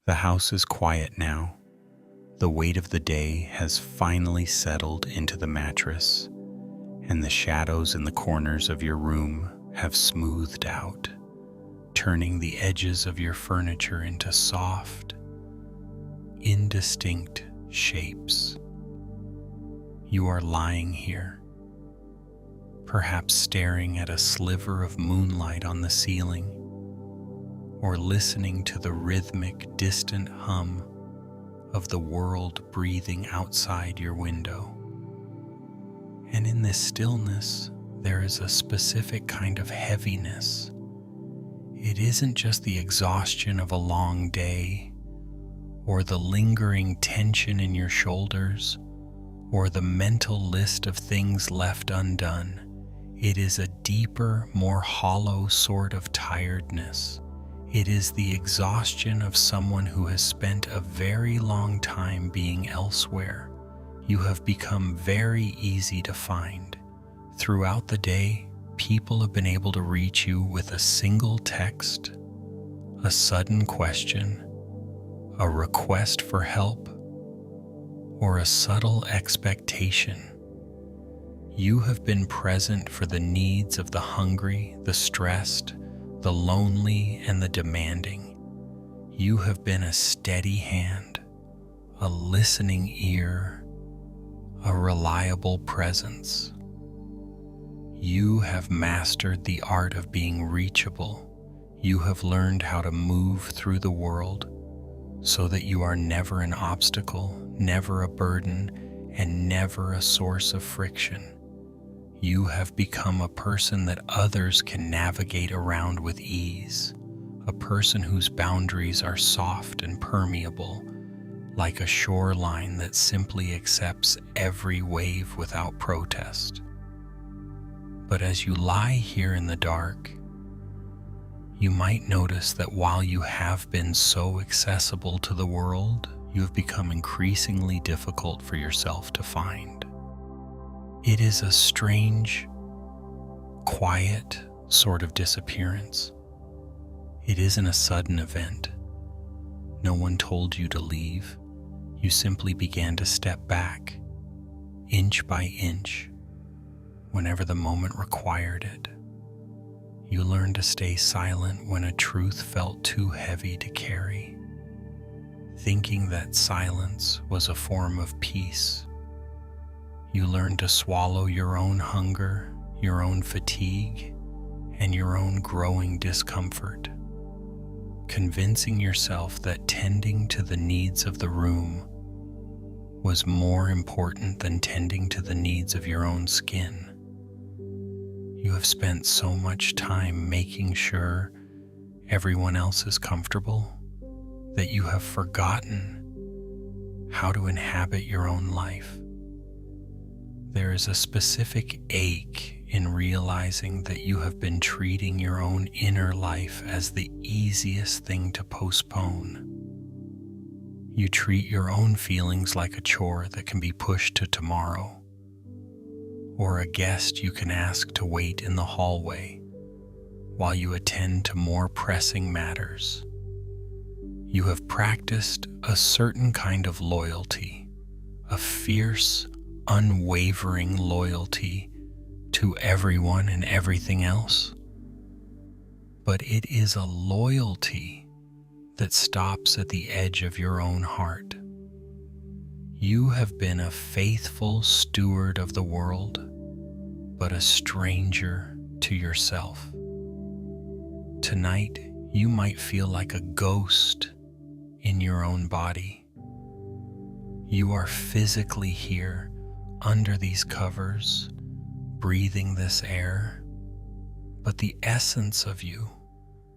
The house is quiet now. The weight of the day has finally settled into the mattress, and the shadows in the corners of your room have smoothed out, turning the edges of your furniture into soft, indistinct shapes. You are lying here, perhaps staring at a sliver of moonlight on the ceiling, or listening to the rhythmic, distant hum of the world breathing outside your window. And in this stillness, there is a specific kind of heaviness. It isn't just the exhaustion of a long day, or the lingering tension in your shoulders, or the mental list of things left undone. It is a deeper, more hollow sort of tiredness. It is the exhaustion of someone who has spent a very long time being elsewhere. You have become very easy to find. Throughout the day, people have been able to reach you with a single text, a sudden question, a request for help, or a subtle expectation. You have been present for the needs of the hungry, the stressed, the lonely, and the demanding. You have been a steady hand, a listening ear, a reliable presence. You have mastered the art of being reachable. You have learned how to move through the world so that you are never an obstacle, never a burden, and never a source of friction. You have become a person that others can navigate around with ease, a person whose boundaries are soft and permeable, like a shoreline that simply accepts every wave without protest. But as you lie here in the dark, you might notice that while you have been so accessible to the world, you have become increasingly difficult for yourself to find. It is a strange, quiet sort of disappearance. It isn't a sudden event. No one told you to leave. You simply began to step back, inch by inch, whenever the moment required it. You learned to stay silent when a truth felt too heavy to carry, thinking that silence was a form of peace. You learn to swallow your own hunger, your own fatigue, and your own growing discomfort, convincing yourself that tending to the needs of the room was more important than tending to the needs of your own skin. You have spent so much time making sure everyone else is comfortable that you have forgotten how to inhabit your own life. There is a specific ache in realizing that you have been treating your own inner life as the easiest thing to postpone. You treat your own feelings like a chore that can be pushed to tomorrow, or a guest you can ask to wait in the hallway while you attend to more pressing matters. You have practiced a certain kind of loyalty, a fierce, unwavering loyalty to everyone and everything else. But it is a loyalty that stops at the edge of your own heart. You have been a faithful steward of the world, but a stranger to yourself. Tonight, you might feel like a ghost in your own body. You are physically here under these covers, breathing this air, but the essence of you,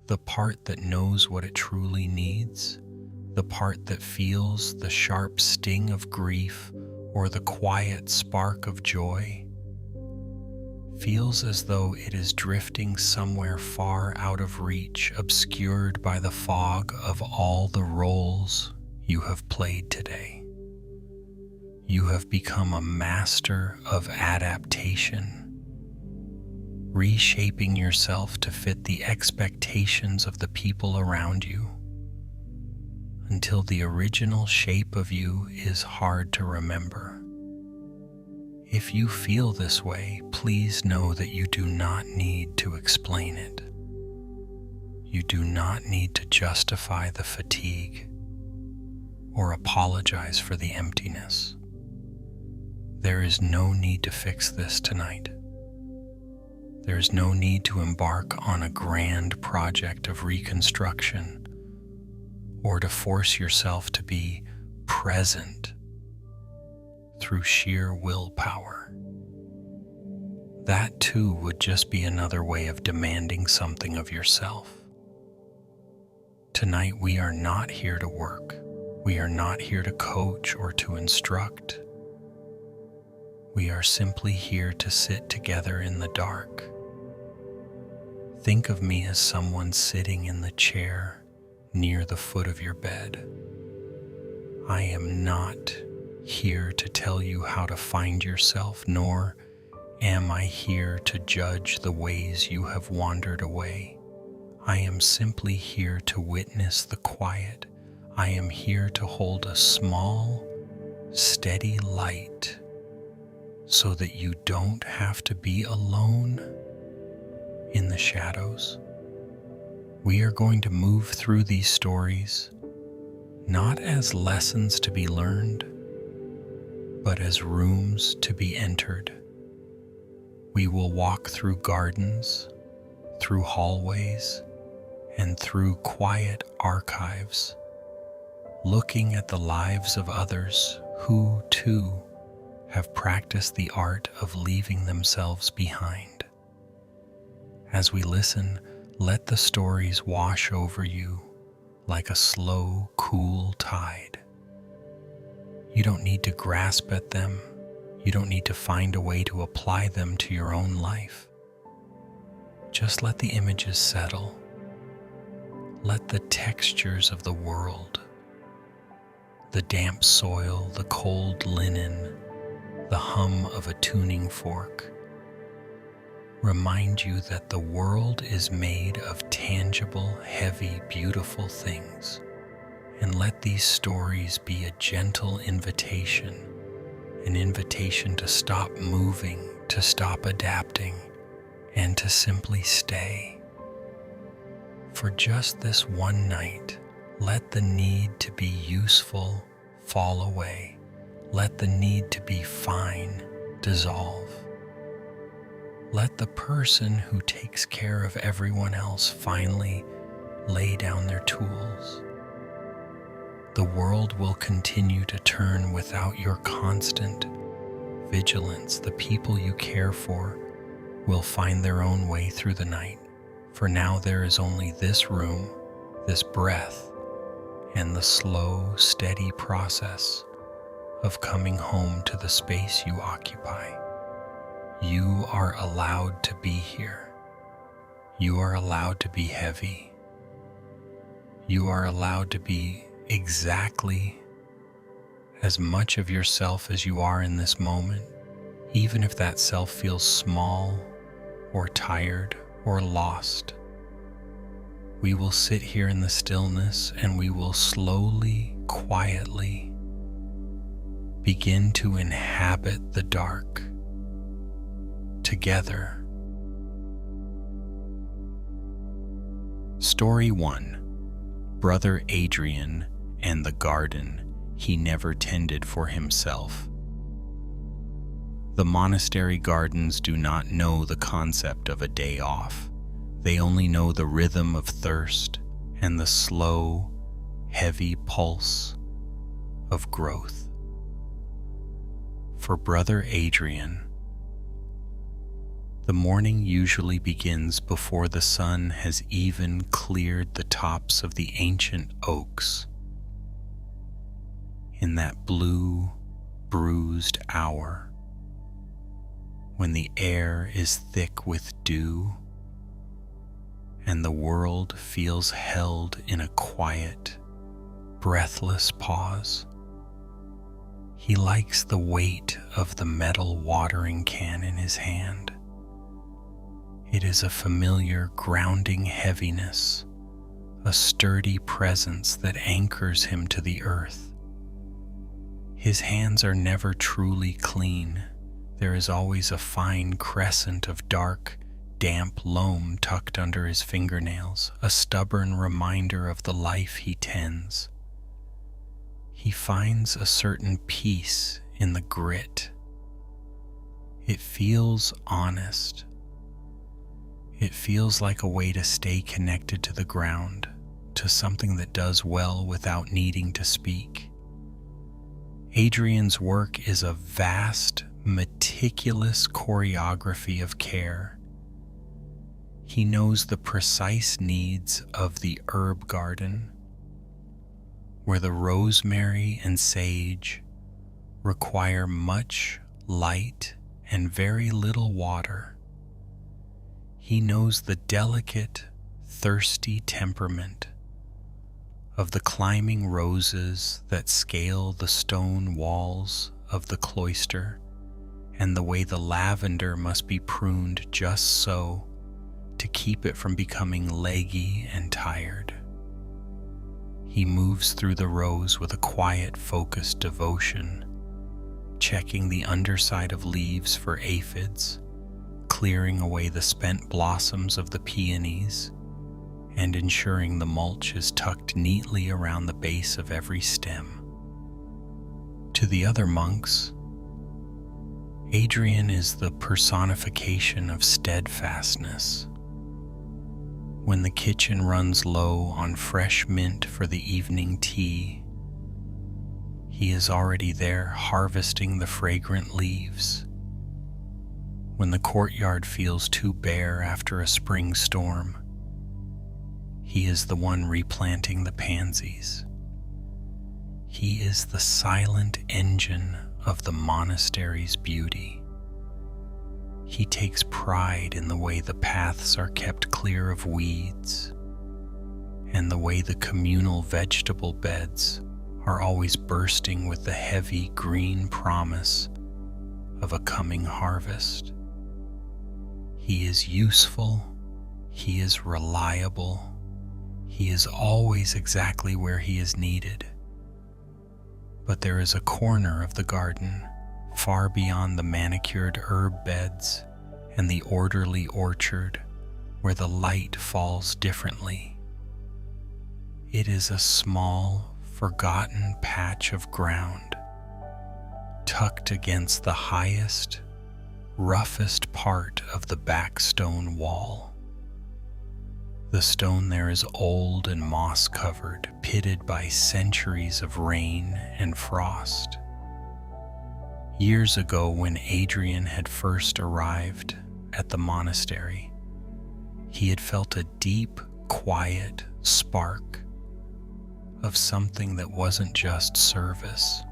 the part that knows what it truly needs, the part that feels the sharp sting of grief or the quiet spark of joy, feels as though it is drifting somewhere far out of reach, obscured by the fog of all the roles you have played today. You have become a master of adaptation, reshaping yourself to fit the expectations of the people around you, until the original shape of you is hard to remember. If you feel this way, please know that you do not need to explain it. You do not need to justify the fatigue or apologize for the emptiness. There is no need to fix this tonight. There is no need to embark on a grand project of reconstruction or to force yourself to be present through sheer willpower. That too would just be another way of demanding something of yourself. Tonight we are not here to work. We are not here to coach or to instruct. We are simply here to sit together in the dark. Think of me as someone sitting in the chair near the foot of your bed. I am not here to tell you how to find yourself, nor am I here to judge the ways you have wandered away. I am simply here to witness the quiet. I am here to hold a small, steady light so that you don't have to be alone in the shadows. We are going to move through these stories not as lessons to be learned, but as rooms to be entered. We will walk through gardens, through hallways, and through quiet archives, looking at the lives of others who, too, have practiced the art of leaving themselves behind. As we listen, let the stories wash over you like a slow, cool tide. You don't need to grasp at them. You don't need to find a way to apply them to your own life. Just let the images settle. Let the textures of the world, the damp soil, the cold linen, the hum of a tuning fork, remind you that the world is made of tangible, heavy, beautiful things. And let these stories be a gentle invitation, an invitation to stop moving, to stop adapting, and to simply stay. For just this one night, let the need to be useful fall away. Let the need to be fine dissolve. Let the person who takes care of everyone else finally lay down their tools. The world will continue to turn without your constant vigilance. The people you care for will find their own way through the night. For now there is only this room, this breath, and the slow, steady process of coming home to the space you occupy. You are allowed to be here. You are allowed to be heavy. You are allowed to be exactly as much of yourself as you are in this moment, even if that self feels small or tired or lost. We will sit here in the stillness and we will slowly, quietly begin to inhabit the dark together. Story 1. Brother Adrian and the garden he never tended for himself. The monastery gardens do not know the concept of a day off. They only know the rhythm of thirst and the slow, heavy pulse of growth. For Brother Adrian, the morning usually begins before the sun has even cleared the tops of the ancient oaks. In that blue, bruised hour, when the air is thick with dew and the world feels held in a quiet, breathless pause, he likes the weight of the metal watering can in his hand. It is a familiar grounding heaviness, a sturdy presence that anchors him to the earth. His hands are never truly clean. There is always a fine crescent of dark, damp loam tucked under his fingernails, a stubborn reminder of the life he tends. He finds a certain peace in the grit. It feels honest. It feels like a way to stay connected to the ground, to something that does well without needing to speak. Adrian's work is a vast, meticulous choreography of care. He knows the precise needs of the herb garden, where the rosemary and sage require much light and very little water. He knows the delicate, thirsty temperament of the climbing roses that scale the stone walls of the cloister, and the way the lavender must be pruned just so to keep it from becoming leggy and tired. He moves through the rows with a quiet, focused devotion, checking the underside of leaves for aphids, clearing away the spent blossoms of the peonies, and ensuring the mulch is tucked neatly around the base of every stem. To the other monks, Adrian is the personification of steadfastness. When the kitchen runs low on fresh mint for the evening tea, he is already there harvesting the fragrant leaves. When the courtyard feels too bare after a spring storm, he is the one replanting the pansies. He is the silent engine of the monastery's beauty. He takes pride in the way the paths are kept clear of weeds, and the way the communal vegetable beds are always bursting with the heavy green promise of a coming harvest. He is useful, he is reliable, he is always exactly where he is needed. But there is a corner of the garden, far beyond the manicured herb beds and the orderly orchard, where the light falls differently. It is a small, forgotten patch of ground, tucked against the highest, roughest part of the back stone wall. The stone there is old and moss-covered, pitted by centuries of rain and frost. Years ago, when Adrian had first arrived at the monastery, he had felt a deep, quiet spark of something that wasn't just service.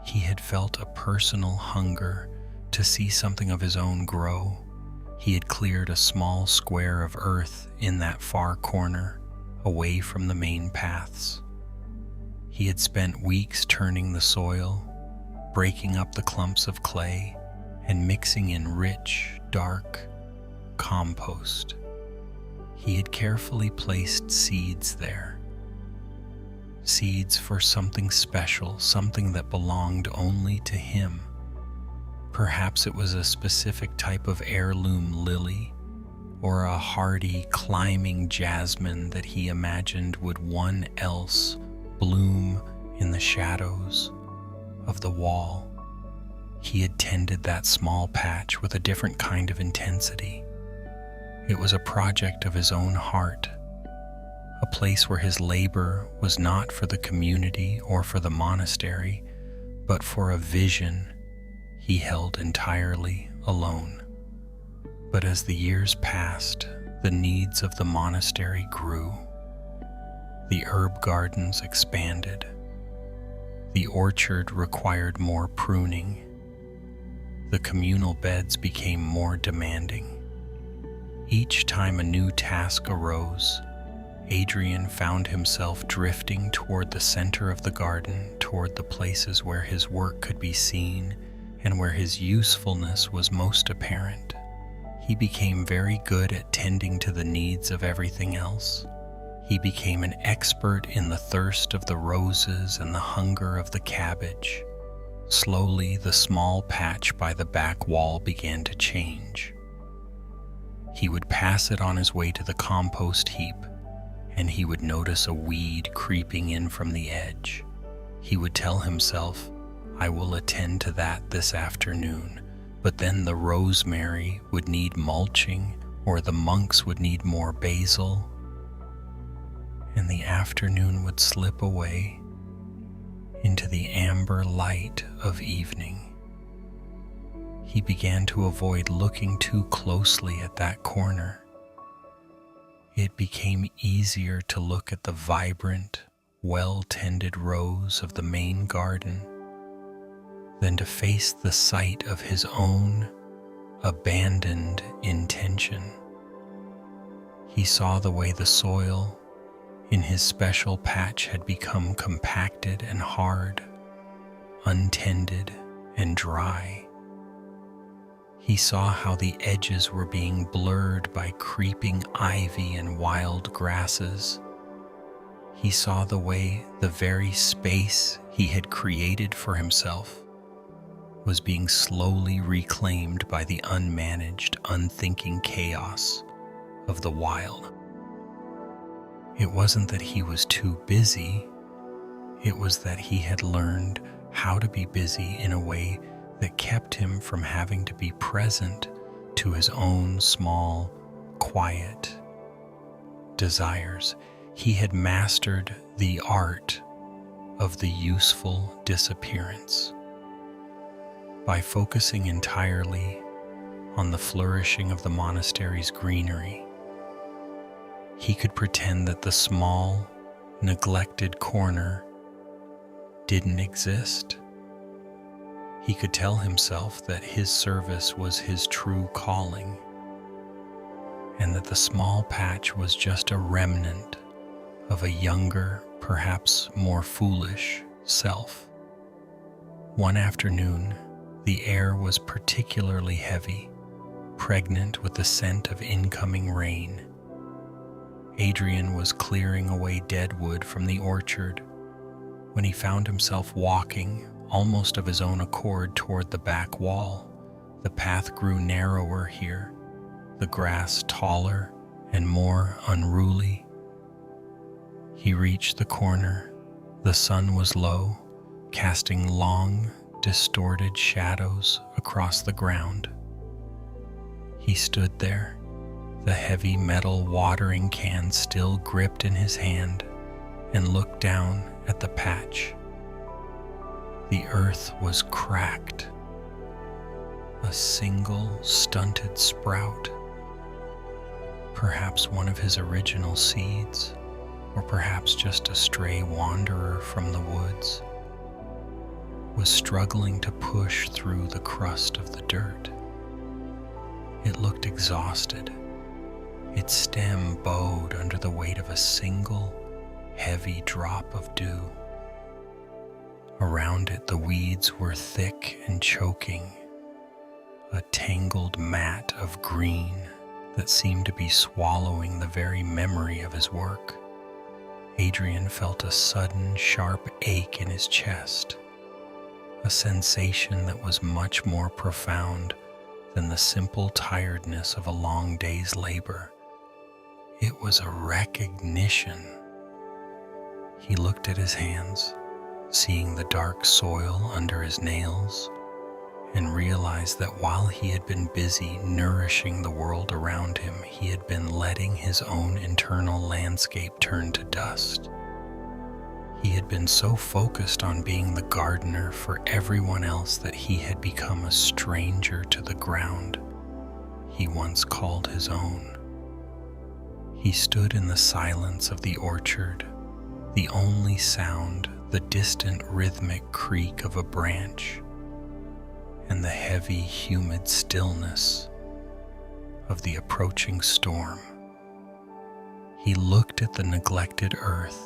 He had felt a personal hunger to see something of his own grow. He had cleared a small square of earth in that far corner, away from the main paths. He had spent weeks turning the soil, breaking up the clumps of clay, and mixing in rich, dark compost. He had carefully placed seeds there. Seeds for something special, something that belonged only to him. Perhaps it was a specific type of heirloom lily, or a hardy, climbing jasmine that he imagined would one else bloom in the shadows of the wall. He had tended that small patch with a different kind of intensity. It was a project of his own heart, a place where his labor was not for the community or for the monastery, but for a vision he held entirely alone. But as the years passed, the needs of the monastery grew. The herb gardens expanded. The orchard required more pruning. The communal beds became more demanding. Each time a new task arose, Adrian found himself drifting toward the center of the garden, toward the places where his work could be seen and where his usefulness was most apparent. He became very good at tending to the needs of everything else, He became an expert in the thirst of the roses and the hunger of the cabbage. Slowly, the small patch by the back wall began to change. He would pass it on his way to the compost heap, and he would notice a weed creeping in from the edge. He would tell himself, "I will attend to that this afternoon," but then the rosemary would need mulching, or the monks would need more basil, and the afternoon would slip away into the amber light of evening. He began to avoid looking too closely at that corner. It became easier to look at the vibrant, well-tended rows of the main garden than to face the sight of his own abandoned intention. He saw the way the soil in his special patch had become compacted and hard, untended and dry. He saw how the edges were being blurred by creeping ivy and wild grasses. He saw the way the very space he had created for himself was being slowly reclaimed by the unmanaged, unthinking chaos of the wild. It wasn't that he was too busy, it was that he had learned how to be busy in a way that kept him from having to be present to his own small, quiet desires. He had mastered the art of the useful disappearance. By focusing entirely on the flourishing of the monastery's greenery, he could pretend that the small, neglected corner didn't exist. He could tell himself that his service was his true calling, and that the small patch was just a remnant of a younger, perhaps more foolish self. One afternoon, the air was particularly heavy, pregnant with the scent of incoming rain. Adrian was clearing away dead wood from the orchard when he found himself walking almost of his own accord toward the back wall. The path grew narrower here, the grass taller and more unruly. He reached the corner. The sun was low, casting long, distorted shadows across the ground. He stood there, the heavy metal watering can still gripped in his hand, and looked down at the patch. The earth was cracked. A single stunted sprout, perhaps one of his original seeds, or perhaps just a stray wanderer from the woods, was struggling to push through the crust of the dirt. It looked exhausted. Its stem bowed under the weight of a single, heavy drop of dew. Around it, the weeds were thick and choking, a tangled mat of green that seemed to be swallowing the very memory of his work. Adrian felt a sudden, sharp ache in his chest, a sensation that was much more profound than the simple tiredness of a long day's labor. It was a recognition. He looked at his hands, seeing the dark soil under his nails, and realized that while he had been busy nourishing the world around him, he had been letting his own internal landscape turn to dust. He had been so focused on being the gardener for everyone else that he had become a stranger to the ground he once called his own. He stood in the silence of the orchard, the only sound the distant rhythmic creak of a branch, and the heavy, humid stillness of the approaching storm. He looked at the neglected earth,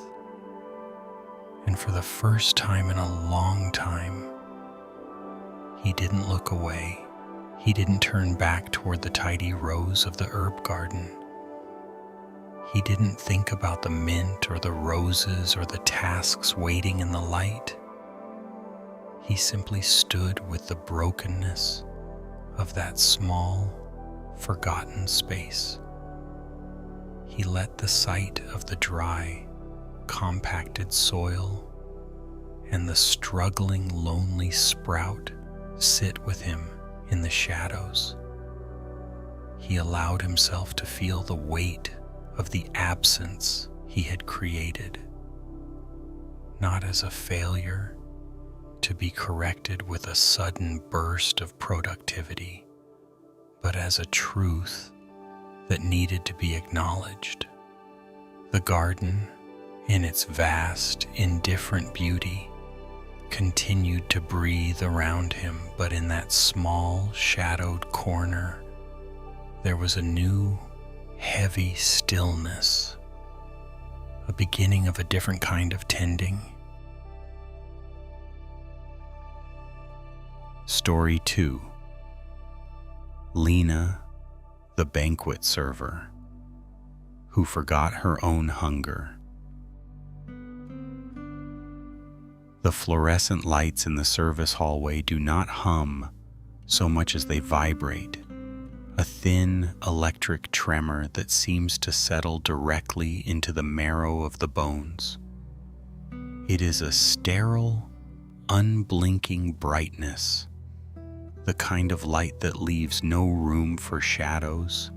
and for the first time in a long time, he didn't look away. He didn't turn back toward the tidy rows of the herb garden. He didn't think about the mint or the roses or the tasks waiting in the light. He simply stood with the brokenness of that small, forgotten space. He let the sight of the dry, compacted soil and the struggling, lonely sprout sit with him in the shadows. He allowed himself to feel the weight of the absence he had created, not as a failure to be corrected with a sudden burst of productivity, but as a truth that needed to be acknowledged. The garden, in its vast, indifferent beauty, continued to breathe around him, but in that small, shadowed corner, there was a new, heavy stillness, a beginning of a different kind of tending. Story 2. Lena, the banquet server, who forgot her own hunger. The fluorescent lights in the service hallway do not hum so much as they vibrate, a thin electric tremor that seems to settle directly into the marrow of the bones. It is a sterile, unblinking brightness, the kind of light that leaves no room for shadows,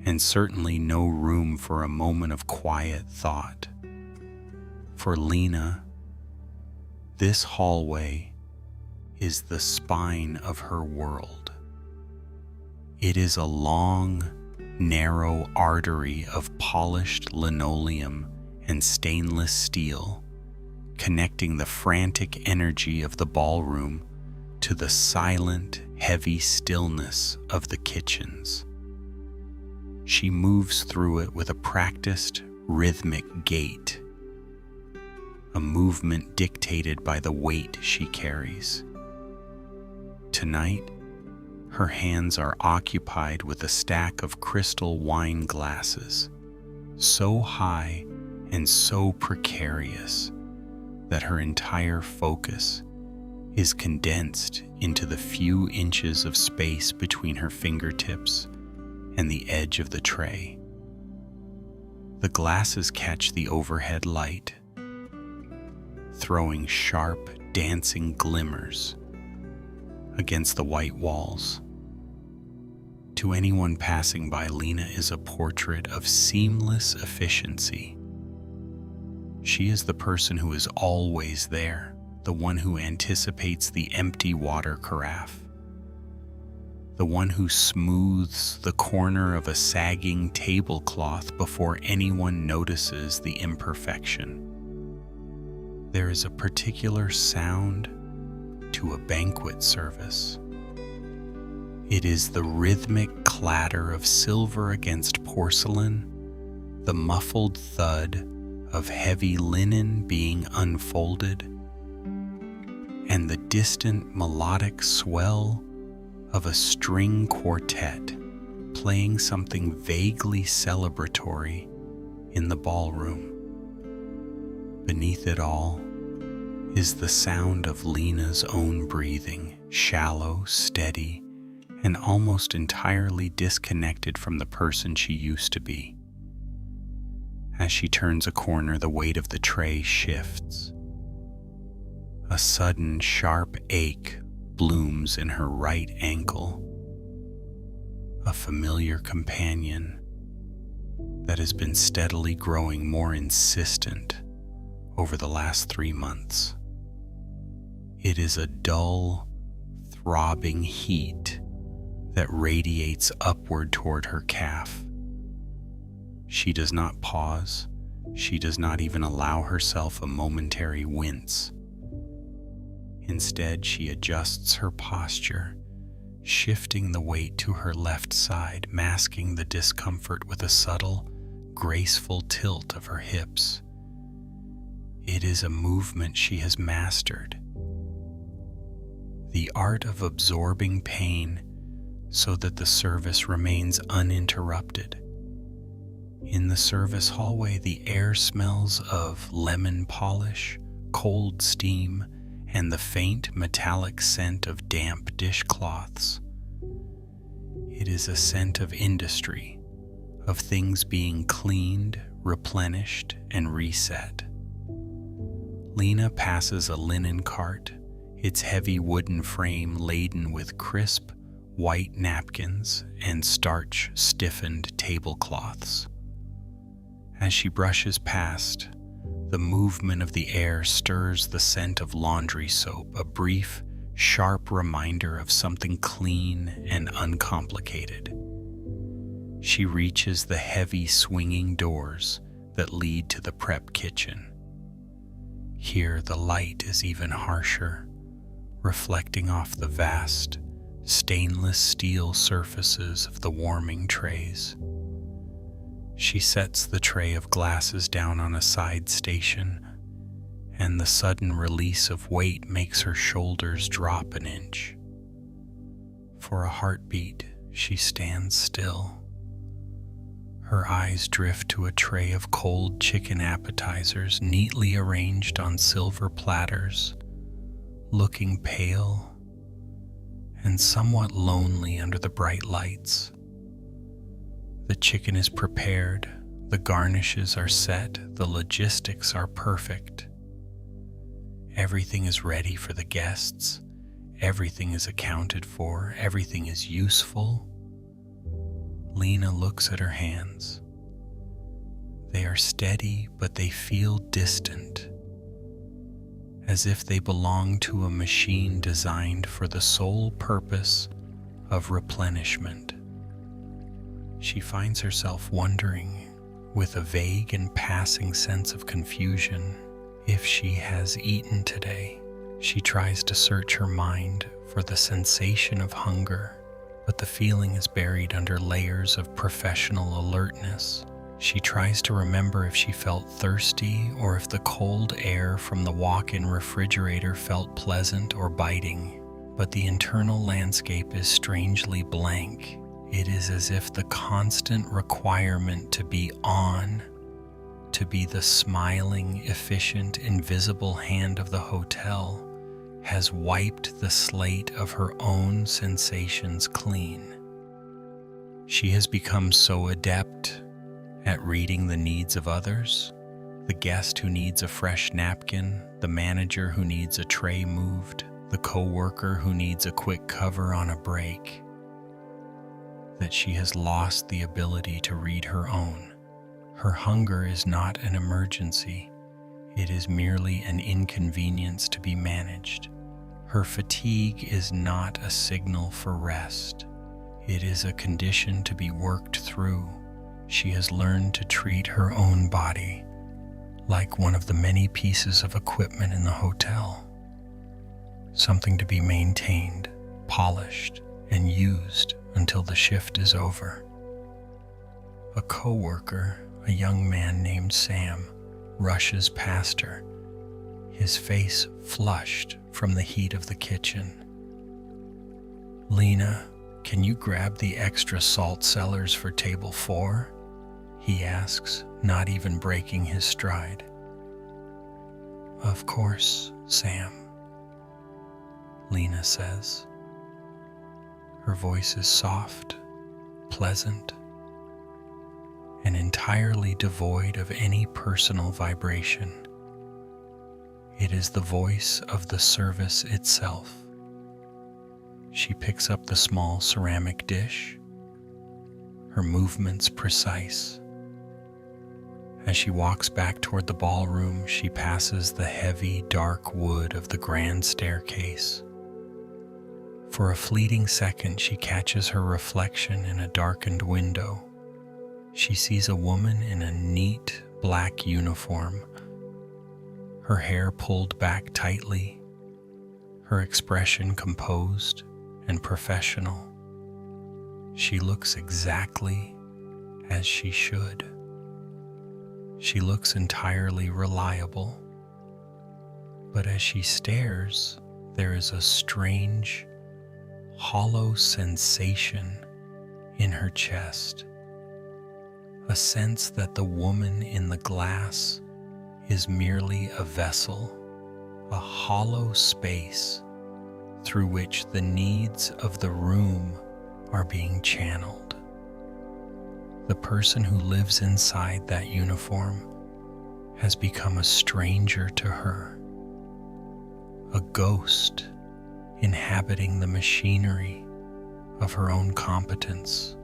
and certainly no room for a moment of quiet thought. For Lena, this hallway is the spine of her world. It is a long, narrow artery of polished linoleum and stainless steel, connecting the frantic energy of the ballroom to the silent, heavy stillness of the kitchens. She moves through it with a practiced, rhythmic gait, a movement dictated by the weight she carries. Tonight, her hands are occupied with a stack of crystal wine glasses, so high and so precarious that her entire focus is condensed into the few inches of space between her fingertips and the edge of the tray. The glasses catch the overhead light, throwing sharp, dancing glimmers against the white walls. To anyone passing by, Lena is a portrait of seamless efficiency. She is the person who is always there, the one who anticipates the empty water carafe, the one who smooths the corner of a sagging tablecloth before anyone notices the imperfection. There is a particular sound to a banquet service. It is the rhythmic clatter of silver against porcelain, the muffled thud of heavy linen being unfolded, and the distant melodic swell of a string quartet playing something vaguely celebratory in the ballroom. Beneath it all is the sound of Lena's own breathing, shallow, steady, and almost entirely disconnected from the person she used to be. As she turns a corner, the weight of the tray shifts. A sudden sharp ache blooms in her right ankle, a familiar companion that has been steadily growing more insistent over the last 3 months. It is a dull, throbbing heat that radiates upward toward her calf. She does not pause. She does not even allow herself a momentary wince. Instead, she adjusts her posture, shifting the weight to her left side, masking the discomfort with a subtle, graceful tilt of her hips. It is a movement she has mastered. The art of absorbing pain so that the service remains uninterrupted. In the service hallway, the air smells of lemon polish, cold steam, and the faint metallic scent of damp dishcloths. It is a scent of industry, of things being cleaned, replenished, and reset. Lena passes a linen cart, its heavy wooden frame laden with crisp, white napkins and starch-stiffened tablecloths. As she brushes past, the movement of the air stirs the scent of laundry soap, a brief, sharp reminder of something clean and uncomplicated. She reaches the heavy swinging doors that lead to the prep kitchen. Here the light is even harsher, reflecting off the vast, stainless steel surfaces of the warming trays. She sets the tray of glasses down on a side station, and the sudden release of weight makes her shoulders drop an inch. For a heartbeat, she stands still. Her eyes drift to a tray of cold chicken appetizers neatly arranged on silver platters, looking pale and somewhat lonely under the bright lights. The chicken is prepared, the garnishes are set, the logistics are perfect. Everything is ready for the guests, everything is accounted for, everything is useful. Lena looks at her hands. They are steady, but they feel distant, as if they belong to a machine designed for the sole purpose of replenishment. She finds herself wondering, with a vague and passing sense of confusion, if she has eaten today. She tries to search her mind for the sensation of hunger, but the feeling is buried under layers of professional alertness. She tries to remember if she felt thirsty or if the cold air from the walk-in refrigerator felt pleasant or biting, but the internal landscape is strangely blank. It is as if the constant requirement to be on, to be the smiling, efficient, invisible hand of the hotel, has wiped the slate of her own sensations clean. She has become so adept at reading the needs of others, the guest who needs a fresh napkin, the manager who needs a tray moved, the coworker who needs a quick cover on a break, that she has lost the ability to read her own. Her hunger is not an emergency, it is merely an inconvenience to be managed. Her fatigue is not a signal for rest, it is a condition to be worked through. She has learned to treat her own body like one of the many pieces of equipment in the hotel, something to be maintained, polished, and used until the shift is over. A coworker, a young man named Sam, rushes past her, his face flushed from the heat of the kitchen. "Lena, can you grab the extra salt cellars for table 4? He asks, not even breaking his stride. "Of course, Sam," Lena says. Her voice is soft, pleasant, and entirely devoid of any personal vibration. It is the voice of the service itself. She picks up the small ceramic dish, her movements precise. As she walks back toward the ballroom, she passes the heavy, dark wood of the grand staircase. For a fleeting second, she catches her reflection in a darkened window. She sees a woman in a neat black uniform, her hair pulled back tightly, her expression composed and professional. She looks exactly as she should. She looks entirely reliable, but as she stares, there is a strange, hollow sensation in her chest, a sense that the woman in the glass is merely a vessel, a hollow space through which the needs of the room are being channeled. The person who lives inside that uniform has become a stranger to her, a ghost inhabiting the machinery of her own competence.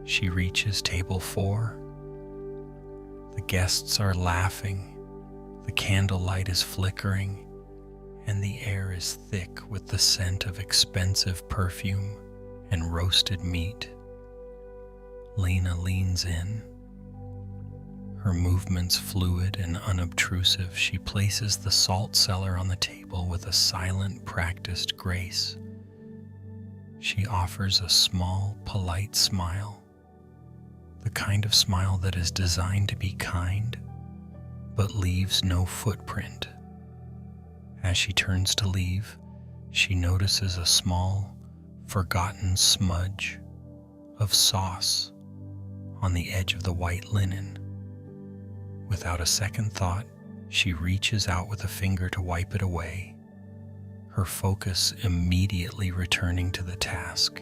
She reaches table 4. The guests are laughing, the candlelight is flickering, and the air is thick with the scent of expensive perfume and roasted meat. Lena leans in. Her movements fluid and unobtrusive, she places the salt cellar on the table with a silent, practiced grace. She offers a small, polite smile, the kind of smile that is designed to be kind, but leaves no footprint. As she turns to leave, she notices a small, forgotten smudge of sauce on the edge of the white linen. Without a second thought, she reaches out with a finger to wipe it away, her focus immediately returning to the task,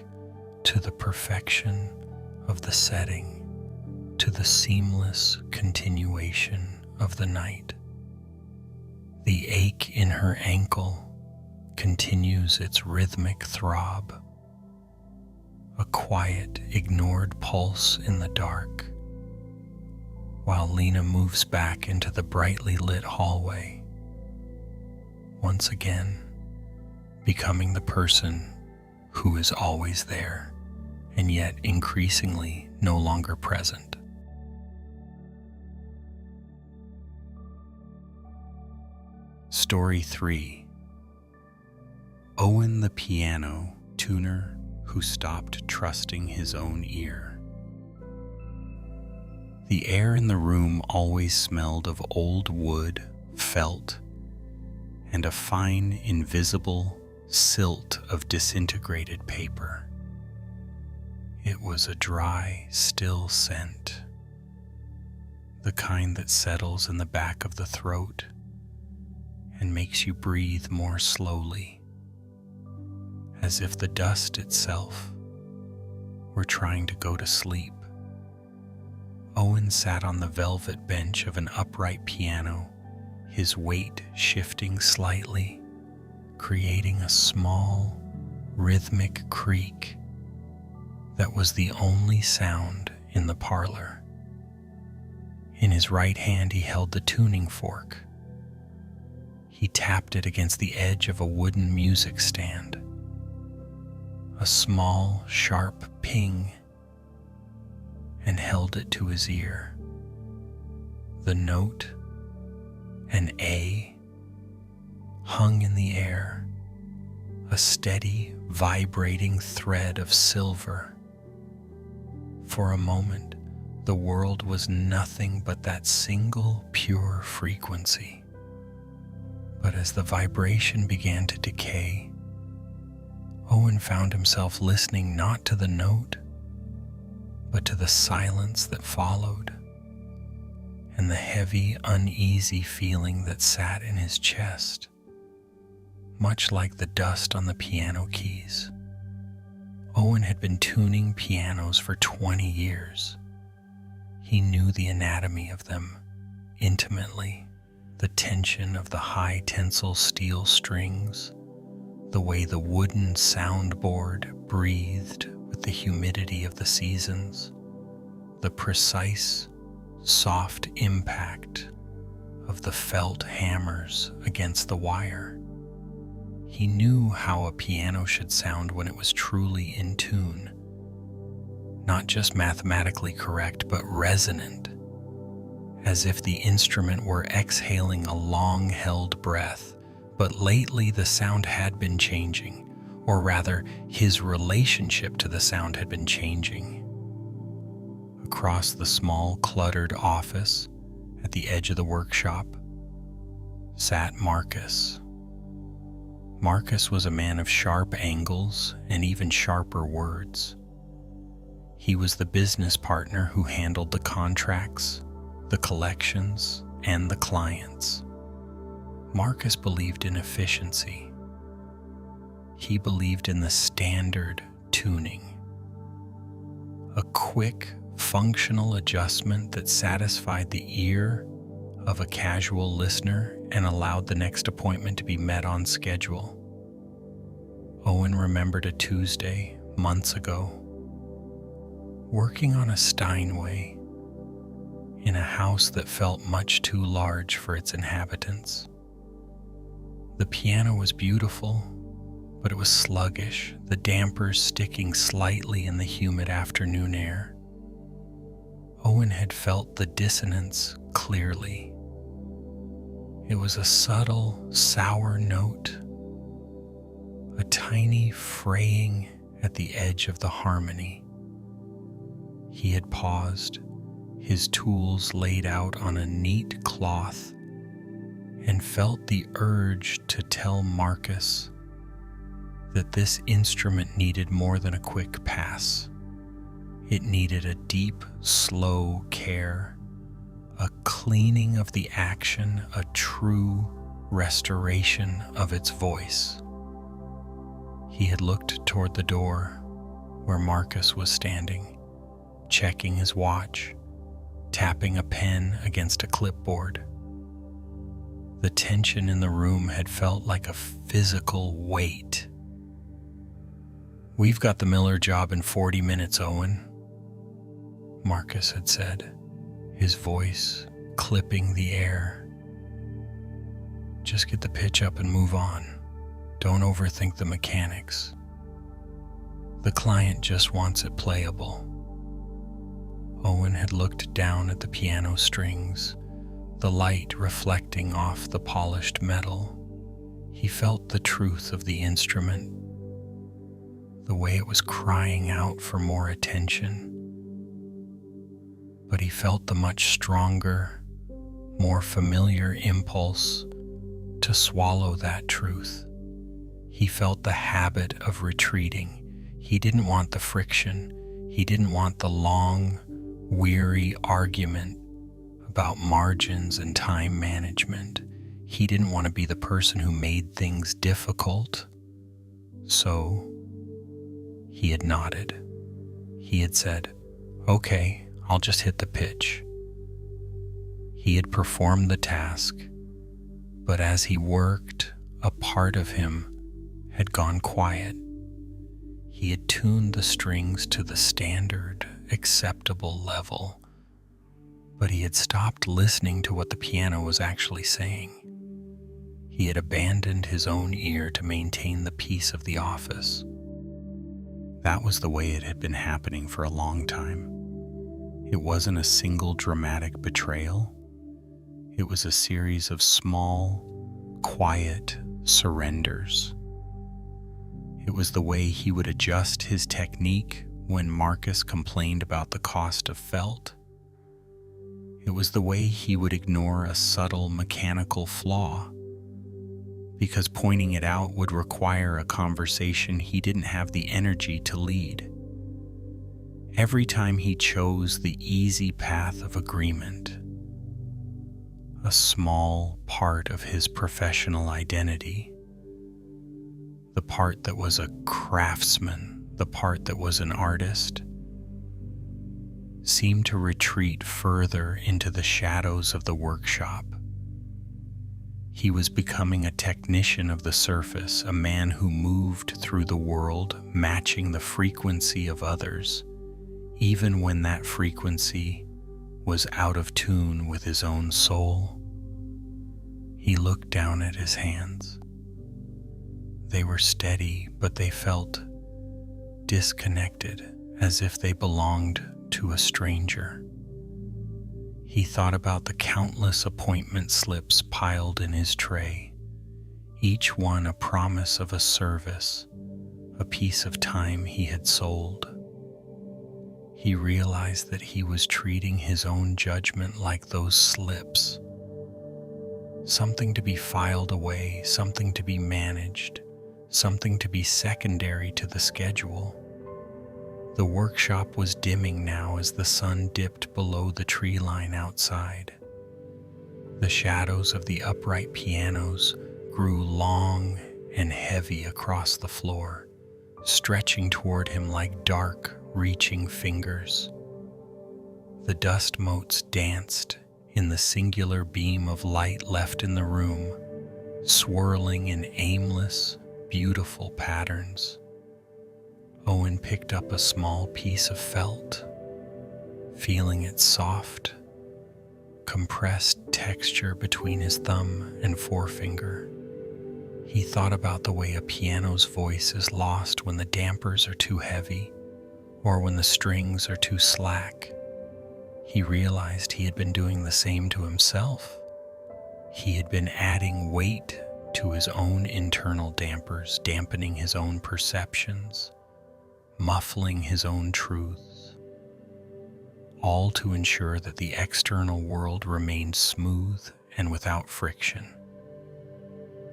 to the perfection of the setting, to the seamless continuation of the night. The ache in her ankle continues its rhythmic throb, a quiet, ignored pulse in the dark, while Lena moves back into the brightly lit hallway, once again becoming the person who is always there and yet increasingly no longer present. Story 3. Owen the piano tuner who stopped trusting his own ear. The air in the room always smelled of old wood, felt, and a fine, invisible silt of disintegrated paper. It was a dry, still scent, the kind that settles in the back of the throat and makes you breathe more slowly, as if the dust itself were trying to go to sleep. Owen sat on the velvet bench of an upright piano, his weight shifting slightly, creating a small, rhythmic creak that was the only sound in the parlor. In his right hand he held the tuning fork. He tapped it against the edge of a wooden music stand. A small, sharp ping, and held it to his ear. The note, an A, hung in the air, a steady, vibrating thread of silver. For a moment, the world was nothing but that single pure frequency. But as the vibration began to decay, Owen found himself listening not to the note, but to the silence that followed, and the heavy, uneasy feeling that sat in his chest, much like the dust on the piano keys. Owen had been tuning pianos for 20 years. He knew the anatomy of them intimately, the tension of the high tensile steel strings, the way the wooden soundboard breathed with the humidity of the seasons, the precise, soft impact of the felt hammers against the wire. He knew how a piano should sound when it was truly in tune, not just mathematically correct, but resonant, as if the instrument were exhaling a long-held breath. But lately the sound had been changing, or rather, his relationship to the sound had been changing. Across the small, cluttered office at the edge of the workshop sat Marcus. Marcus was a man of sharp angles and even sharper words. He was the business partner who handled the contracts, the collections, and the clients. Marcus believed in efficiency. He believed in the standard tuning, a quick, functional adjustment that satisfied the ear of a casual listener and allowed the next appointment to be met on schedule. Owen remembered a Tuesday, months ago, working on a Steinway in a house that felt much too large for its inhabitants. The piano was beautiful, but it was sluggish, the dampers sticking slightly in the humid afternoon air. Owen had felt the dissonance clearly. It was a subtle, sour note, a tiny fraying at the edge of the harmony. He had paused, his tools laid out on a neat cloth, and felt the urge to tell Marcus that this instrument needed more than a quick pass. It needed a deep, slow care, a cleaning of the action, a true restoration of its voice. He had looked toward the door where Marcus was standing, checking his watch, tapping a pen against a clipboard. The tension in the room had felt like a physical weight. "We've got the Miller job in 40 minutes, Owen," Marcus had said, his voice clipping the air. "Just get the pitch up and move on. Don't overthink the mechanics. The client just wants it playable." Owen had looked down at the piano strings, the light reflecting off the polished metal. He felt the truth of the instrument, the way it was crying out for more attention. But he felt the much stronger, more familiar impulse to swallow that truth. He felt the habit of retreating. He didn't want the friction. He didn't want the long, weary argument about margins and time management. He didn't want to be the person who made things difficult. So he had nodded. He had said, "Okay, I'll just hit the pitch." He had performed the task, but as he worked, a part of him had gone quiet. He had tuned the strings to the standard, acceptable level, but he had stopped listening to what the piano was actually saying. He had abandoned his own ear to maintain the peace of the office. That was the way it had been happening for a long time. It wasn't a single dramatic betrayal. It was a series of small, quiet surrenders. It was the way he would adjust his technique when Marcus complained about the cost of felt. It was the way he would ignore a subtle mechanical flaw, because pointing it out would require a conversation he didn't have the energy to lead. Every time he chose the easy path of agreement, a small part of his professional identity, the part that was a craftsman, the part that was an artist, seemed to retreat further into the shadows of the workshop. He was becoming a technician of the surface, a man who moved through the world matching the frequency of others, even when that frequency was out of tune with his own soul. He looked down at his hands. They were steady, but they felt disconnected, as if they belonged to a stranger. He thought about the countless appointment slips piled in his tray, each one a promise of a service, a piece of time he had sold. He realized that he was treating his own judgment like those slips, something to be filed away, something to be managed, something to be secondary to the schedule. The workshop was dimming now as the sun dipped below the tree line outside. The shadows of the upright pianos grew long and heavy across the floor, stretching toward him like dark, reaching fingers. The dust motes danced in the singular beam of light left in the room, swirling in aimless, beautiful patterns. Owen picked up a small piece of felt, feeling its soft, compressed texture between his thumb and forefinger. He thought about the way a piano's voice is lost when the dampers are too heavy or when the strings are too slack. He realized he had been doing the same to himself. He had been adding weight to his own internal dampers, dampening his own perceptions, muffling his own truths, all to ensure that the external world remained smooth and without friction.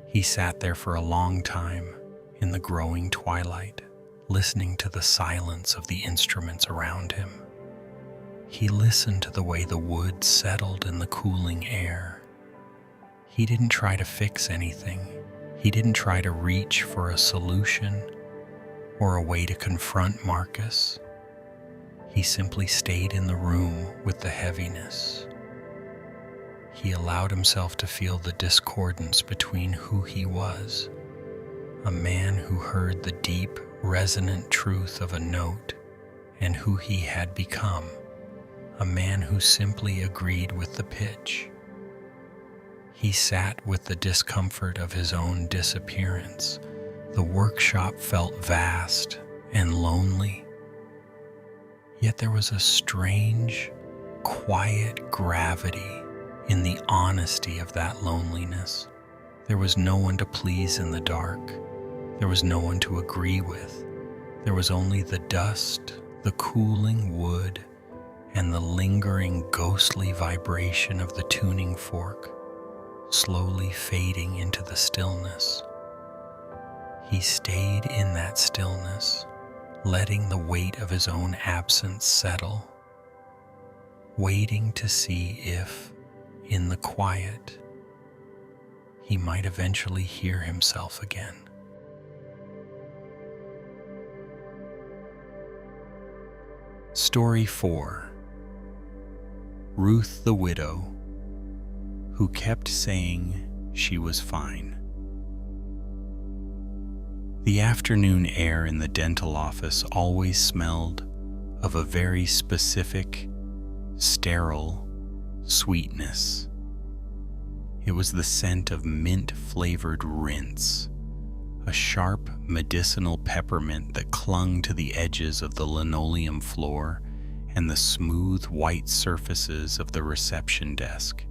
He sat there for a long time in the growing twilight, listening to the silence of the instruments around him. He listened to the way the wood settled in the cooling air. He didn't try to fix anything. He didn't try to reach for a solution or a way to confront Marcus. He simply stayed in the room with the heaviness. He allowed himself to feel the discordance between who he was, a man who heard the deep, resonant truth of a note, and who he had become, a man who simply agreed with the pitch. He sat with the discomfort of his own disappearance. The workshop felt vast and lonely. Yet there was a strange, quiet gravity in the honesty of that loneliness. There was no one to please in the dark. There was no one to agree with. There was only the dust, the cooling wood, and the lingering ghostly vibration of the tuning fork, slowly fading into the stillness. He stayed in that stillness, letting the weight of his own absence settle, waiting to see if, in the quiet, he might eventually hear himself again. Story 4. Ruth the widow, who kept saying she was fine. The afternoon air in the dental office always smelled of a very specific, sterile sweetness. It was the scent of mint-flavored rinse, a sharp medicinal peppermint that clung to the edges of the linoleum floor and the smooth white surfaces of the reception desk.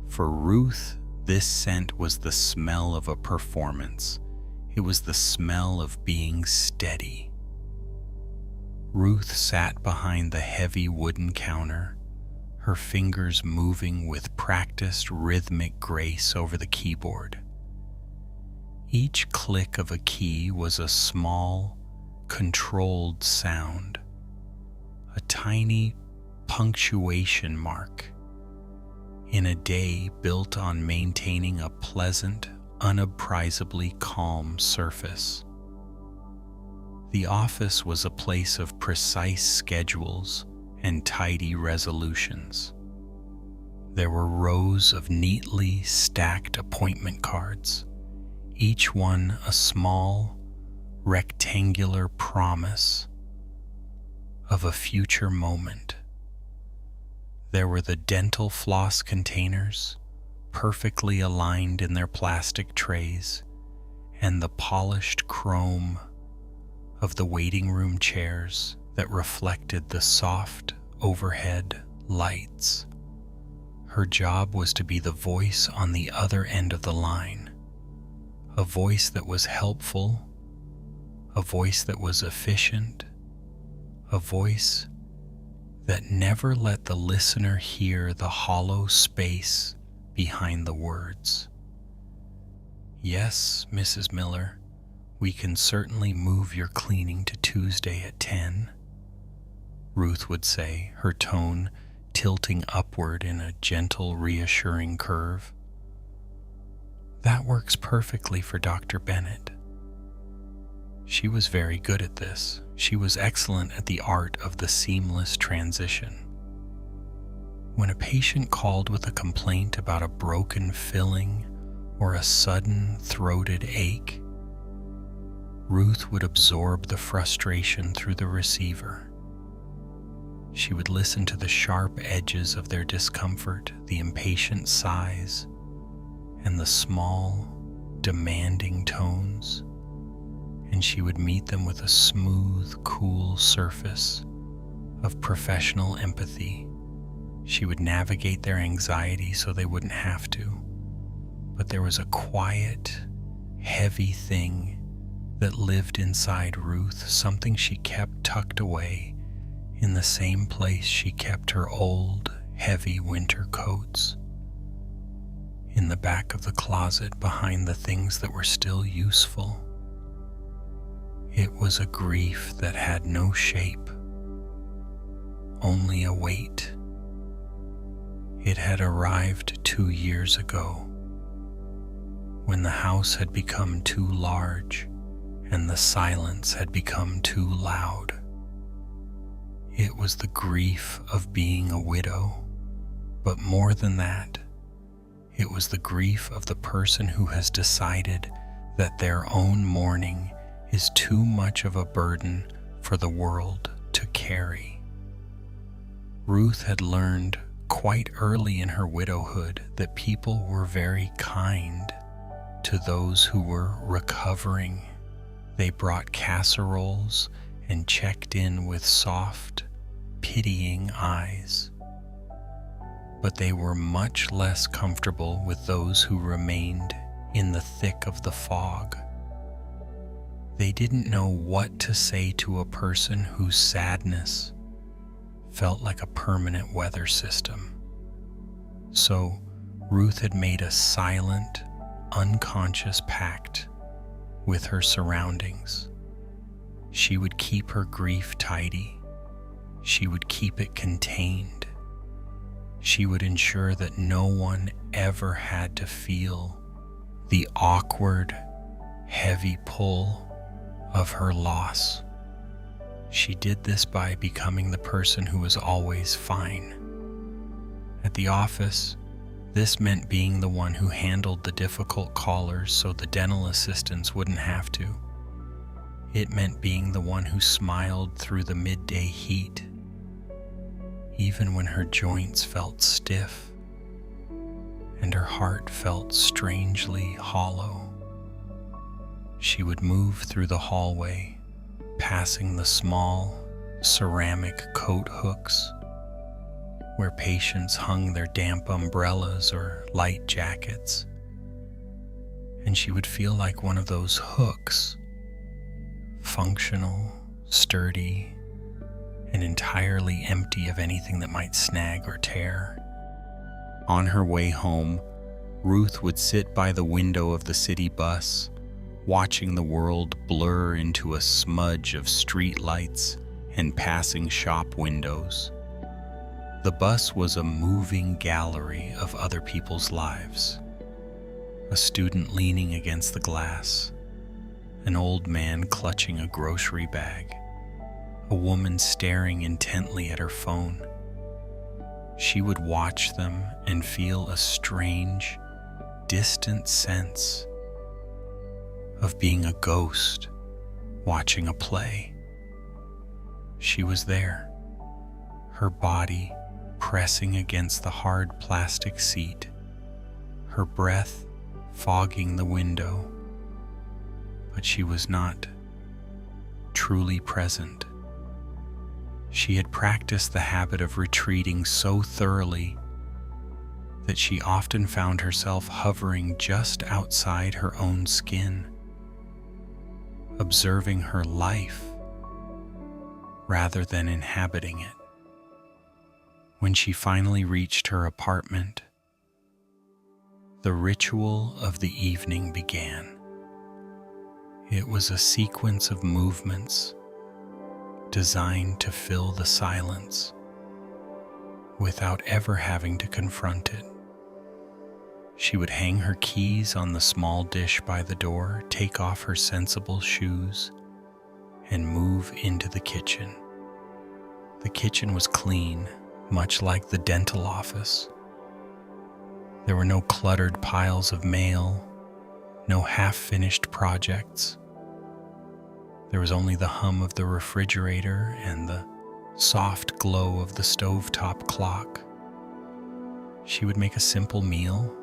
For Ruth, this scent was the smell of a performance. It was the smell of being steady. Ruth sat behind the heavy wooden counter, her fingers moving with practiced rhythmic grace over the keyboard. Each click of a key was a small, controlled sound, a tiny punctuation mark in a day built on maintaining a pleasant, unappraisably calm surface. The office was a place of precise schedules and tidy resolutions. There were rows of neatly stacked appointment cards, each one a small, rectangular promise of a future moment. There were the dental floss containers, perfectly aligned in their plastic trays, and the polished chrome of the waiting room chairs that reflected the soft overhead lights. Her job was to be the voice on the other end of the line, a voice that was helpful, a voice that was efficient, a voice that never let the listener hear the hollow space behind the words. "Yes, Mrs. Miller, "We can certainly move your cleaning to Tuesday at 10, Ruth would say, her tone tilting upward in a gentle, reassuring curve. "That works perfectly for Dr. Bennett." She was very good at this. She was excellent at the art of the seamless transition. When a patient called with a complaint about a broken filling or a sudden throated ache, Ruth would absorb the frustration through the receiver. She would listen to the sharp edges of their discomfort, the impatient sighs, and the small, demanding tones, and she would meet them with a smooth, cool surface of professional empathy. She would navigate their anxiety so they wouldn't have to, but there was a quiet, heavy thing that lived inside Ruth, something she kept tucked away in the same place she kept her old, heavy winter coats, in the back of the closet behind the things that were still useful. It was a grief that had no shape, only a weight. It had arrived 2 years ago, when the house had become too large and the silence had become too loud. It was the grief of being a widow, but more than that, it was the grief of the person who has decided that their own mourning is too much of a burden for the world to carry. Ruth had learned quite early in her widowhood that people were very kind to those who were recovering. They brought casseroles and checked in with soft, pitying eyes. But they were much less comfortable with those who remained in the thick of the fog. They didn't know what to say to a person whose sadness felt like a permanent weather system. So Ruth had made a silent, unconscious pact with her surroundings. She would keep her grief tidy. She would keep it contained. She would ensure that no one ever had to feel the awkward, heavy pull of her loss. She did this by becoming the person who was always fine. At the office, this meant being the one who handled the difficult callers so the dental assistants wouldn't have to. It meant being the one who smiled through the midday heat, even when her joints felt stiff and her heart felt strangely hollow. She would move through the hallway, passing the small ceramic coat hooks where patients hung their damp umbrellas or light jackets, and she would feel like one of those hooks, functional, sturdy, and entirely empty of anything that might snag or tear. On her way home, Ruth would sit by the window of the city bus, watching the world blur into a smudge of street lights and passing shop windows. The bus was a moving gallery of other people's lives. A student leaning against the glass, an old man clutching a grocery bag, a woman staring intently at her phone. She would watch them and feel a strange, distant sense of being a ghost watching a play. She was there, her body pressing against the hard plastic seat, her breath fogging the window, but she was not truly present. She had practiced the habit of retreating so thoroughly that she often found herself hovering just outside her own skin, observing her life rather than inhabiting it. When she finally reached her apartment, the ritual of the evening began. It was a sequence of movements designed to fill the silence without ever having to confront it. She would hang her keys on the small dish by the door, take off her sensible shoes, and move into the kitchen. The kitchen was clean, much like the dental office. There were no cluttered piles of mail, no half-finished projects. There was only the hum of the refrigerator and the soft glow of the stovetop clock. She would make a simple meal,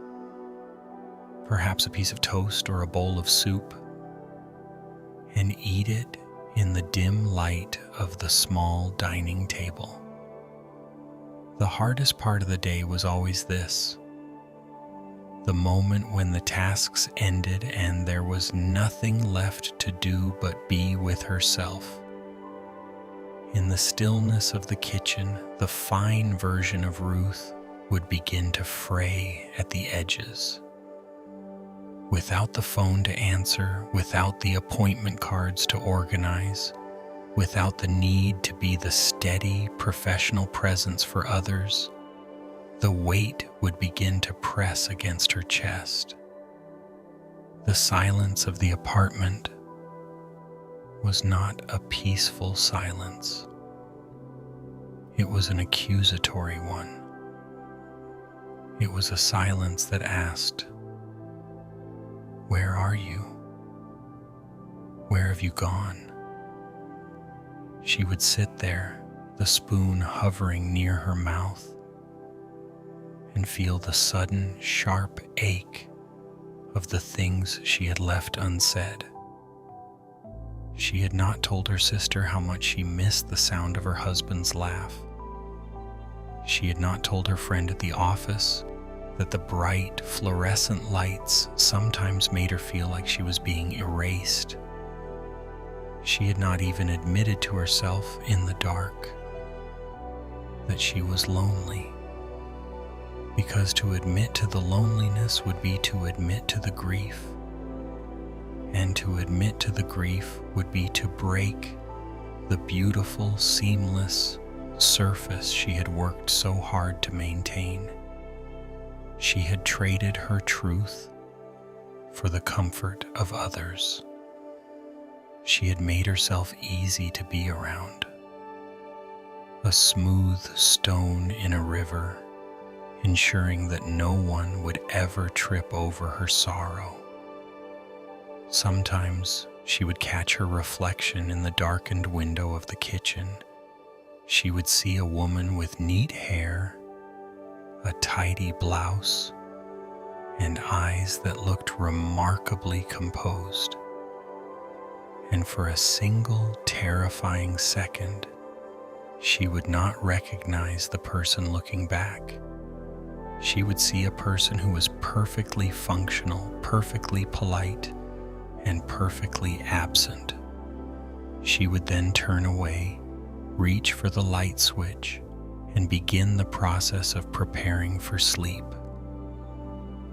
perhaps a piece of toast or a bowl of soup, and eat it in the dim light of the small dining table. The hardest part of the day was always this: the moment when the tasks ended and there was nothing left to do but be with herself. In the stillness of the kitchen, the fine version of Ruth would begin to fray at the edges. Without the phone to answer, without the appointment cards to organize, without the need to be the steady, professional presence for others, the weight would begin to press against her chest. The silence of the apartment was not a peaceful silence. It was an accusatory one. It was a silence that asked, "Where are you? Where have you gone?" She would sit there, the spoon hovering near her mouth, and feel the sudden, sharp ache of the things she had left unsaid. She had not told her sister how much she missed the sound of her husband's laugh. She had not told her friend at the office that the bright, fluorescent lights sometimes made her feel like she was being erased. She had not even admitted to herself in the dark that she was lonely, because to admit to the loneliness would be to admit to the grief, and to admit to the grief would be to break the beautiful, seamless surface she had worked so hard to maintain. She had traded her truth for the comfort of others. She had made herself easy to be around, a smooth stone in a river, ensuring that no one would ever trip over her sorrow. Sometimes she would catch her reflection in the darkened window of the kitchen. She would see a woman with neat hair, a tidy blouse, and eyes that looked remarkably composed. And for a single terrifying second, she would not recognize the person looking back. She would see a person who was perfectly functional, perfectly polite, and perfectly absent. She would then turn away, reach for the light switch, and begin the process of preparing for sleep,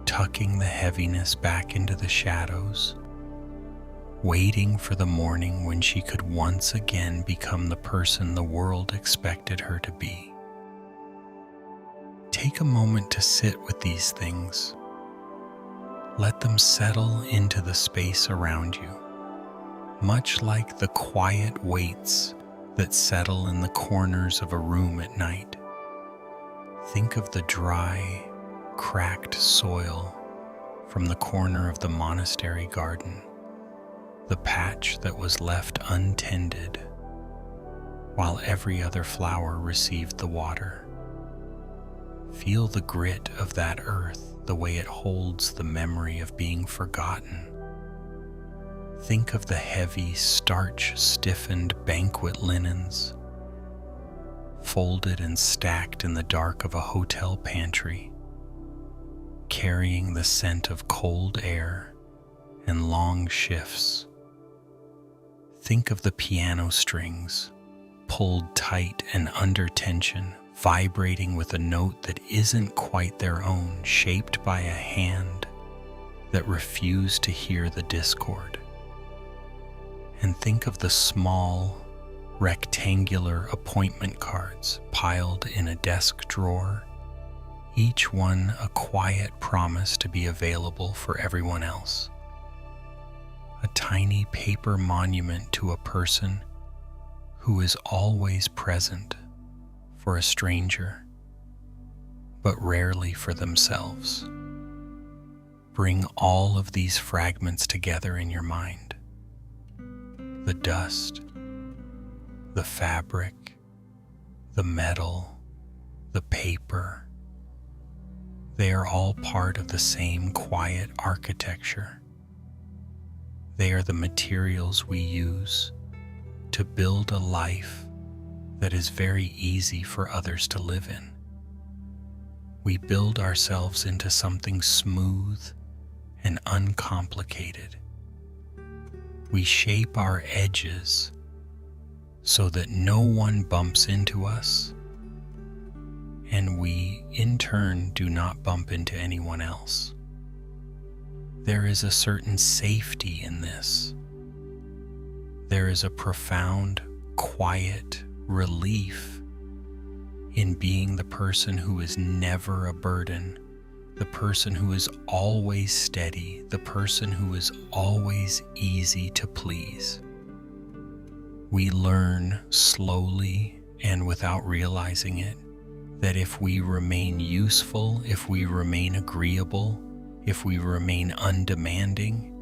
tucking the heaviness back into the shadows, waiting for the morning when she could once again become the person the world expected her to be. Take a moment to sit with these things. Let them settle into the space around you, much like the quiet weights that settle in the corners of a room at night. Think of the dry, cracked soil from the corner of the monastery garden, the patch that was left untended while every other flower received the water. Feel the grit of that earth, the way it holds the memory of being forgotten. Think of the heavy, starch-stiffened banquet linens, folded and stacked in the dark of a hotel pantry, carrying the scent of cold air and long shifts. Think of the piano strings, pulled tight and under tension, vibrating with a note that isn't quite their own, shaped by a hand that refused to hear the discord. and think of the small, rectangular appointment cards piled in a desk drawer, each one a quiet promise to be available for everyone else. A tiny paper monument to a person who is always present for a stranger, but rarely for themselves. Bring all of these fragments together in your mind. The dust, the fabric, the metal, the paper. They are all part of the same quiet architecture. They are the materials we use to build a life that is very easy for others to live in. We build ourselves into something smooth and uncomplicated. We shape our edges so that no one bumps into us, and we, in turn, do not bump into anyone else. There is a certain safety in this. There is a profound, quiet relief in being the person who is never a burden, the person who is always steady, the person who is always easy to please. We learn slowly and without realizing it that if we remain useful, if we remain agreeable, if we remain undemanding,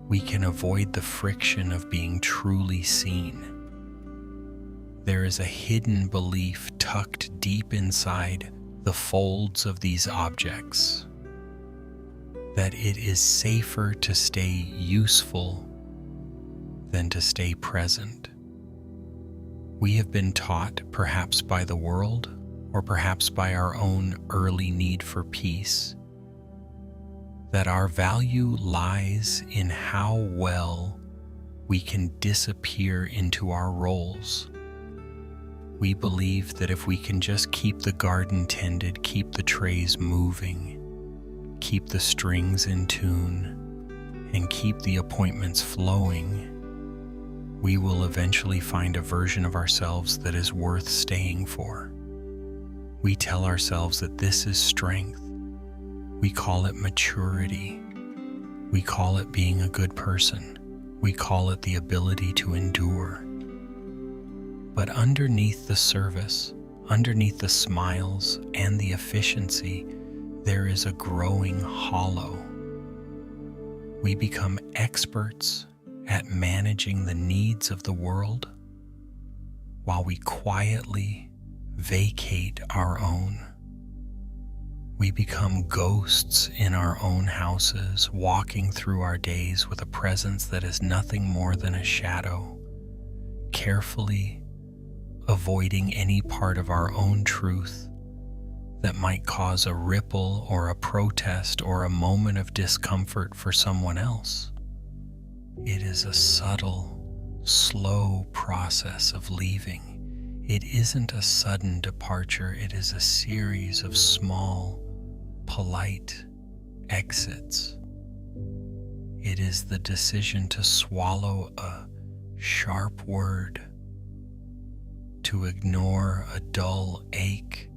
we can avoid the friction of being truly seen. There is a hidden belief tucked deep inside the folds of these objects that it is safer to stay useful than to stay present. We have been taught, perhaps by the world, or perhaps by our own early need for peace, that our value lies in how well we can disappear into our roles. We believe that if we can just keep the garden tended, keep the trays moving, keep the strings in tune, and keep the appointments flowing, we will eventually find a version of ourselves that is worth staying for. We tell ourselves that this is strength. We call it maturity. We call it being a good person. We call it the ability to endure. But underneath the service, underneath the smiles and the efficiency, there is a growing hollow. We become experts at managing the needs of the world while we quietly vacate our own. We become ghosts in our own houses, walking through our days with a presence that is nothing more than a shadow, carefully avoiding any part of our own truth that might cause a ripple or a protest or a moment of discomfort for someone else. It is a subtle, slow process of leaving. It isn't a sudden departure, it is a series of small, polite exits. It is the decision to swallow a sharp word, to ignore a dull ache,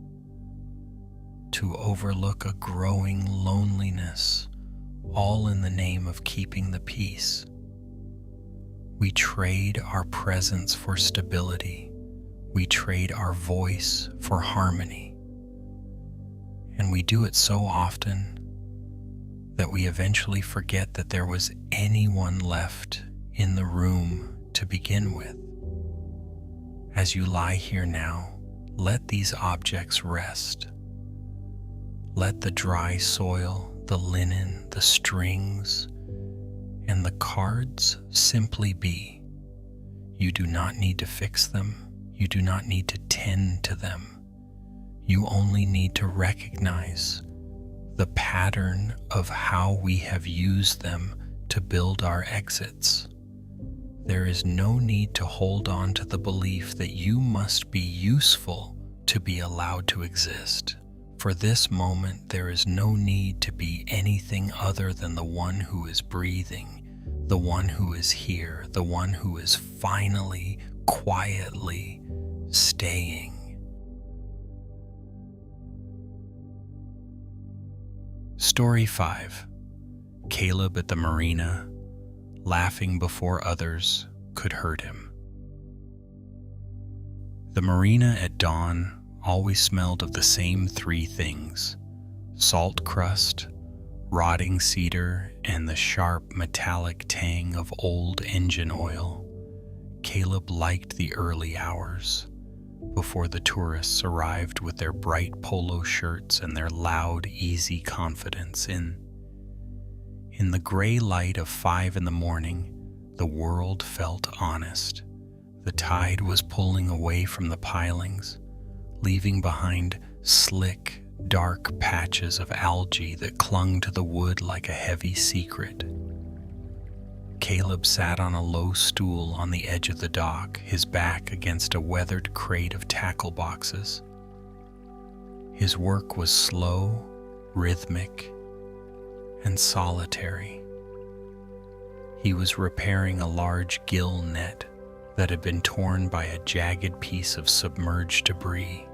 to overlook a growing loneliness, all in the name of keeping the peace. We trade our presence for stability. We trade our voice for harmony. And we do it so often that we eventually forget that there was anyone left in the room to begin with. As you lie here now, let these objects rest. Let the dry soil, the linen, the strings, and the cards simply be. You do not need to fix them. You do not need to tend to them. You only need to recognize the pattern of how we have used them to build our exits. There is no need to hold on to the belief that you must be useful to be allowed to exist. For this moment, there is no need to be anything other than the one who is breathing, the one who is here, the one who is finally, quietly staying. Story 5. Caleb at the Marina, laughing before others could hurt him. The Marina at dawn always smelled of the same 3 things: salt crust, rotting cedar, and the sharp metallic tang of old engine oil. Caleb liked the early hours, before the tourists arrived with their bright polo shirts and their loud, easy confidence. In the gray light of 5 in the morning, the world felt honest. The tide was pulling away from the pilings, leaving behind slick, dark patches of algae that clung to the wood like a heavy secret. Caleb sat on a low stool on the edge of the dock, his back against a weathered crate of tackle boxes. His work was slow, rhythmic, and solitary. He was repairing a large gill net that had been torn by a jagged piece of submerged debris.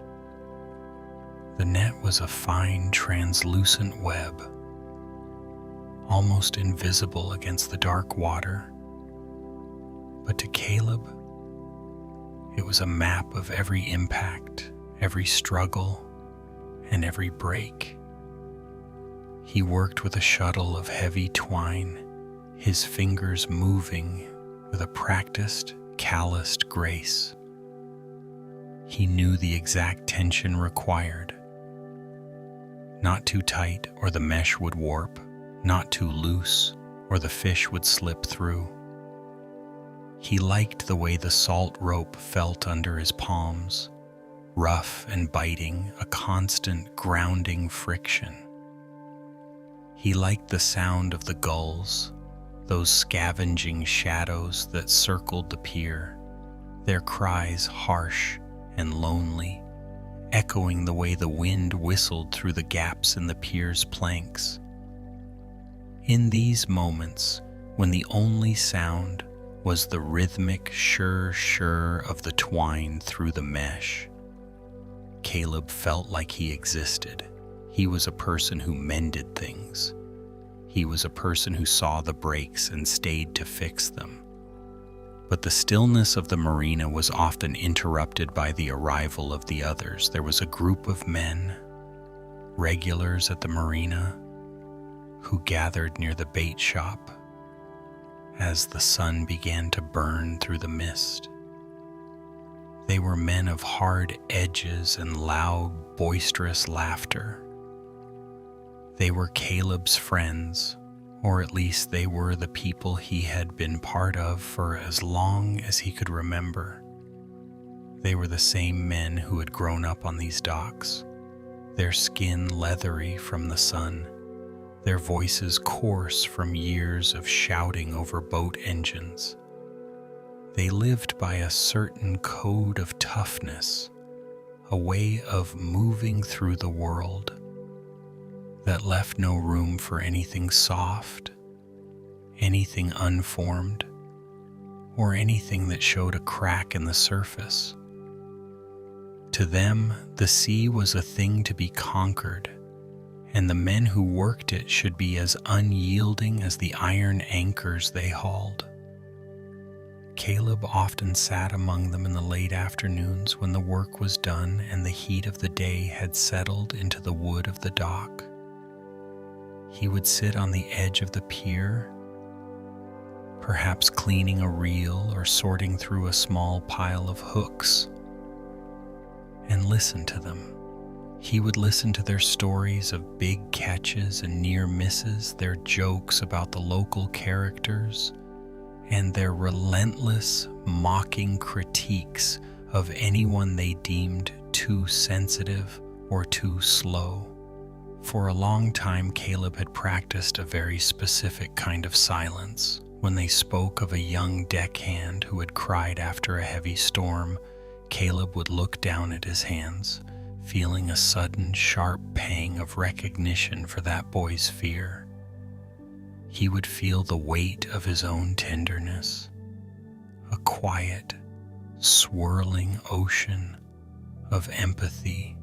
The net was a fine, translucent web, almost invisible against the dark water. But to Caleb, it was a map of every impact, every struggle, and every break. He worked with a shuttle of heavy twine, his fingers moving with a practiced, calloused grace. He knew the exact tension required. Not too tight or the mesh would warp, not too loose or the fish would slip through. He liked the way the salt rope felt under his palms, rough and biting, a constant grounding friction. He liked the sound of the gulls, those scavenging shadows that circled the pier, their cries harsh and lonely, echoing the way the wind whistled through the gaps in the pier's planks. In these moments, when the only sound was the rhythmic shur of the twine through the mesh, Caleb felt like he existed. He was a person who mended things. He was a person who saw the breaks and stayed to fix them. But the stillness of the marina was often interrupted by the arrival of the others. There was a group of men, regulars at the marina, who gathered near the bait shop as the sun began to burn through the mist. They were men of hard edges and loud, boisterous laughter. They were Caleb's friends, or at least they were the people he had been part of for as long as he could remember. They were the same men who had grown up on these docks, their skin leathery from the sun, their voices coarse from years of shouting over boat engines. They lived by a certain code of toughness, a way of moving through the world that left no room for anything soft, anything unformed, or anything that showed a crack in the surface. To them, the sea was a thing to be conquered, and the men who worked it should be as unyielding as the iron anchors they hauled. Caleb often sat among them in the late afternoons when the work was done and the heat of the day had settled into the wood of the dock. He would sit on the edge of the pier, perhaps cleaning a reel or sorting through a small pile of hooks, and listen to them. He would listen to their stories of big catches and near misses, their jokes about the local characters, and their relentless, mocking critiques of anyone they deemed too sensitive or too slow. For a long time, Caleb had practiced a very specific kind of silence. When they spoke of a young deckhand who had cried after a heavy storm, Caleb would look down at his hands, feeling a sudden, sharp pang of recognition for that boy's fear. he would feel the weight of his own tenderness, a quiet, swirling ocean of empathy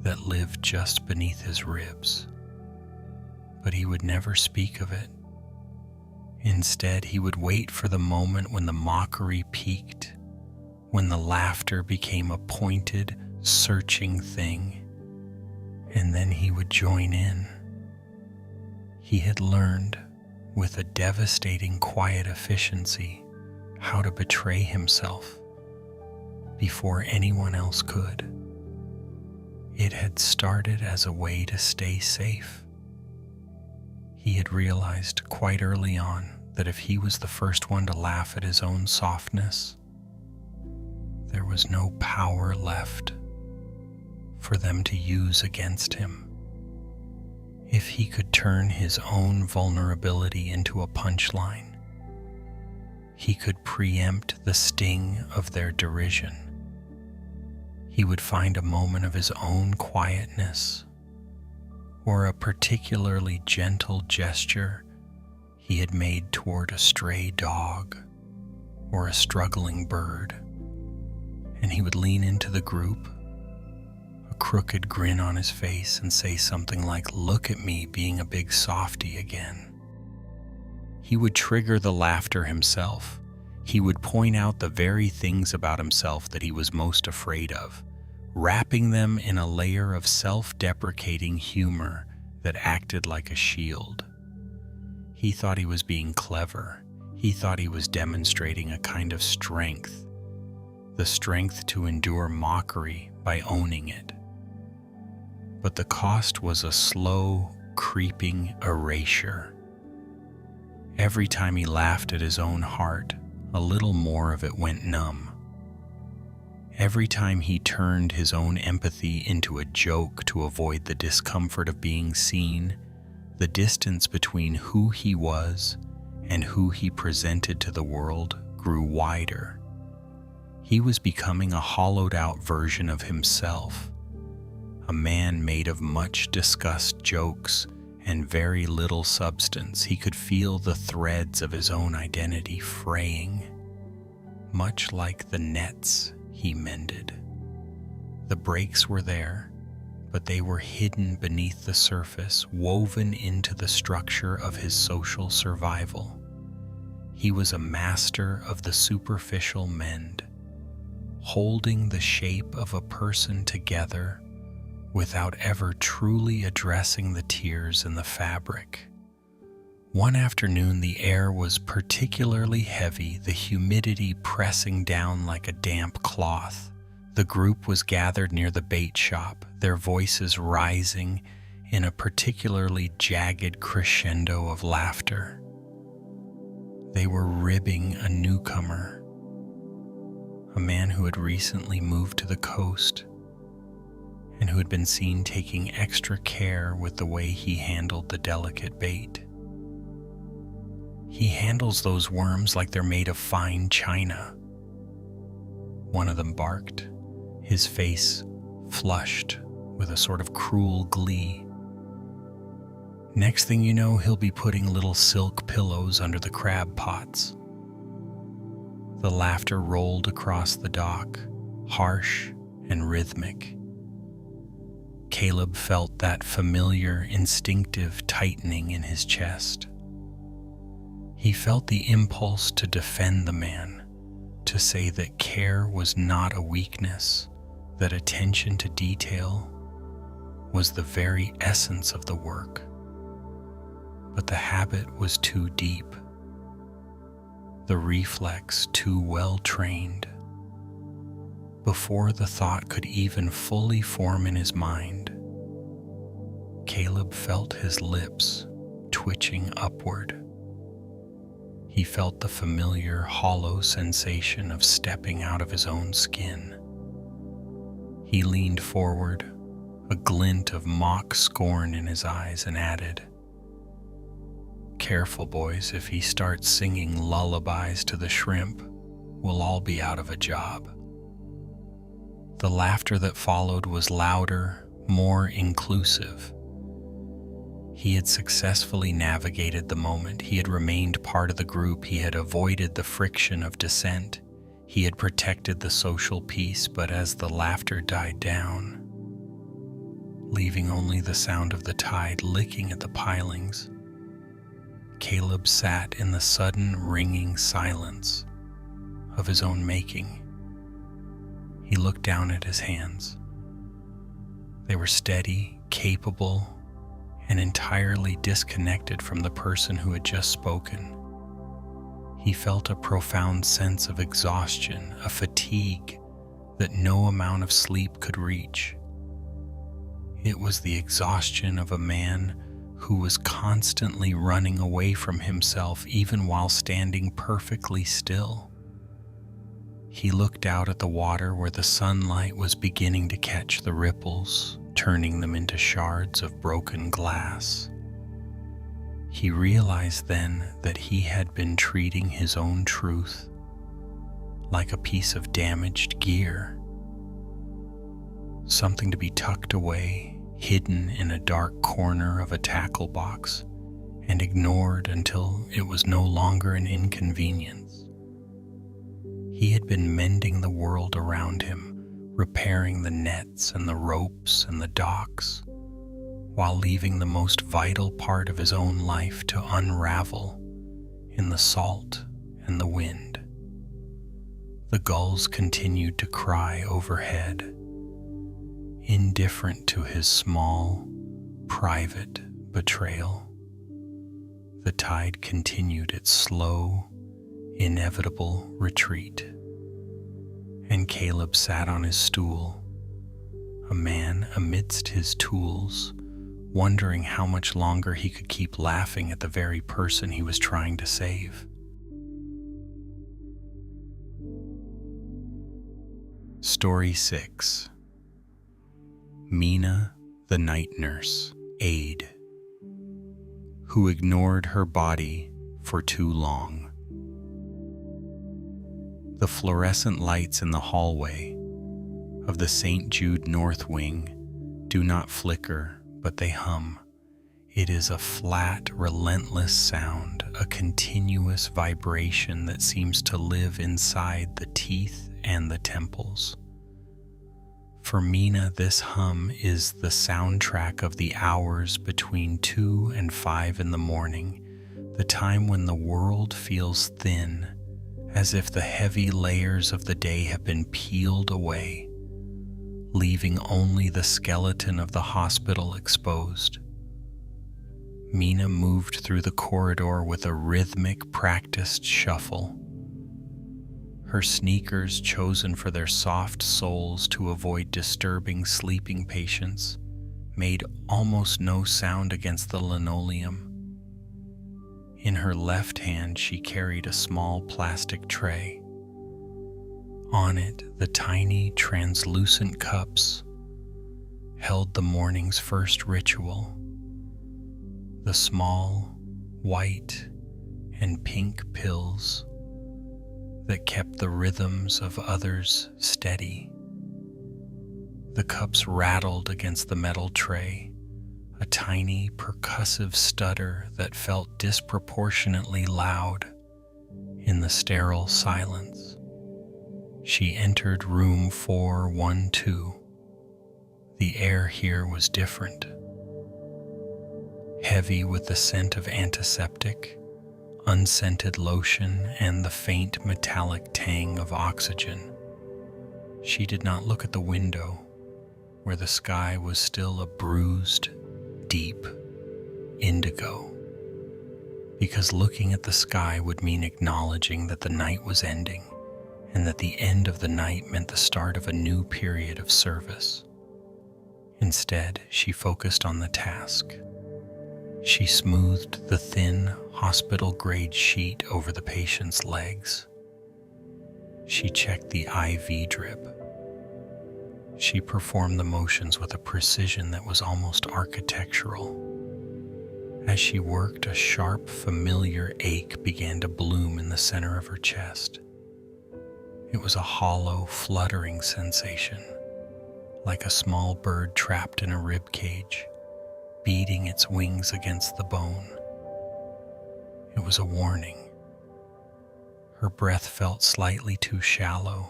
that lived just beneath his ribs. But he would never speak of it. Instead, he would wait for the moment when the mockery peaked, when the laughter became a pointed, searching thing, and then he would join in. He had learned, with a devastating quiet efficiency, how to betray himself before anyone else could. It had started as a way to stay safe. He had realized quite early on that if he was the first one to laugh at his own softness, there was no power left for them to use against him. If he could turn his own vulnerability into a punchline, he could preempt the sting of their derision. He would find a moment of his own quietness, or a particularly gentle gesture he had made toward a stray dog or a struggling bird, and he would lean into the group, a crooked grin on his face, and say something like, "Look at me being a big softy again." He would trigger the laughter himself. He would point out the very things about himself that he was most afraid of, wrapping them in a layer of self-deprecating humor that acted like a shield. He thought he was being clever. He thought he was demonstrating a kind of strength, the strength to endure mockery by owning it. But the cost was a slow, creeping erasure. Every time he laughed at his own heart, a little more of it went numb. Every time he turned his own empathy into a joke to avoid the discomfort of being seen, the distance between who he was and who he presented to the world grew wider. He was becoming a hollowed-out version of himself, a man made of much discussed jokes and very little substance. He could feel the threads of his own identity fraying, much like the nets he mended. The breaks were there, but they were hidden beneath the surface, woven into the structure of his social survival. He was a master of the superficial mend, holding the shape of a person together without ever truly addressing the tears in the fabric. One afternoon, the air was particularly heavy, the humidity pressing down like a damp cloth. The group was gathered near the bait shop, their voices rising in a particularly jagged crescendo of laughter. They were ribbing a newcomer, a man who had recently moved to the coast and who had been seen taking extra care with the way he handled the delicate bait. "He handles those worms like they're made of fine china," one of them barked, his face flushed with a sort of cruel glee. "Next thing you know, he'll be putting little silk pillows under the crab pots." The laughter rolled across the dock, harsh and rhythmic. Caleb felt that familiar, instinctive tightening in his chest. He felt the impulse to defend the man, to say that care was not a weakness, that attention to detail was the very essence of the work. But the habit was too deep, the reflex too well trained. Before the thought could even fully form in his mind, Caleb felt his lips twitching upward. He felt the familiar, hollow sensation of stepping out of his own skin. He leaned forward, a glint of mock scorn in his eyes, and added, "Careful, boys, if he starts singing lullabies to the shrimp, we'll all be out of a job." The laughter that followed was louder, more inclusive. He had successfully navigated the moment. He had remained part of the group. He had avoided the friction of dissent. He had protected the social peace, but as the laughter died down, leaving only the sound of the tide licking at the pilings, Caleb sat in the sudden ringing silence of his own making. He looked down at his hands. They were steady, capable, and entirely disconnected from the person who had just spoken. He felt a profound sense of exhaustion, a fatigue that no amount of sleep could reach. It was the exhaustion of a man who was constantly running away from himself even while standing perfectly still. He looked out at the water where the sunlight was beginning to catch the ripples, turning them into shards of broken glass. He realized then that he had been treating his own truth like a piece of damaged gear, something to be tucked away, hidden in a dark corner of a tackle box, and ignored until it was no longer an inconvenience. He had been mending the world around him, repairing the nets and the ropes and the docks, while leaving the most vital part of his own life to unravel in the salt and the wind. The gulls continued to cry overhead, indifferent to his small, private betrayal. The tide continued its slow, inevitable retreat, and Caleb sat on his stool, a man amidst his tools, wondering how much longer he could keep laughing at the very person he was trying to save. Story 6. Mina, the night nurse, Aide, who ignored her body for too long. The fluorescent lights in the hallway of the St. Jude North Wing do not flicker, but they hum. It is a flat, relentless sound, a continuous vibration that seems to live inside the teeth and the temples. For Mina, this hum is the soundtrack of the hours between 2 and 5 in the morning, the time when the world feels thin, as if the heavy layers of the day have been peeled away, leaving only the skeleton of the hospital exposed. Mina moved through the corridor with a rhythmic, practiced shuffle. Her sneakers, chosen for their soft soles to avoid disturbing sleeping patients, made almost no sound against the linoleum. In her left hand, she carried a small plastic tray. On it, the tiny, translucent cups held the morning's first ritual. The small, white, and pink pills that kept the rhythms of others steady. The cups rattled against the metal tray, a tiny percussive stutter that felt disproportionately loud in the sterile silence. She entered room 412. The air here was different, heavy with the scent of antiseptic, unscented lotion, and the faint metallic tang of oxygen. She did not look at the window, where the sky was still a bruised, deep indigo, because looking at the sky would mean acknowledging that the night was ending, and that the end of the night meant the start of a new period of service. Instead, she focused on the task. She smoothed the thin, hospital-grade sheet over the patient's legs. She checked the IV drip. She performed the motions with a precision that was almost architectural. As she worked, a sharp, familiar ache began to bloom in the center of her chest. It was a hollow, fluttering sensation, like a small bird trapped in a rib cage. beating its wings against the bone. It was a warning. Her breath felt slightly too shallow,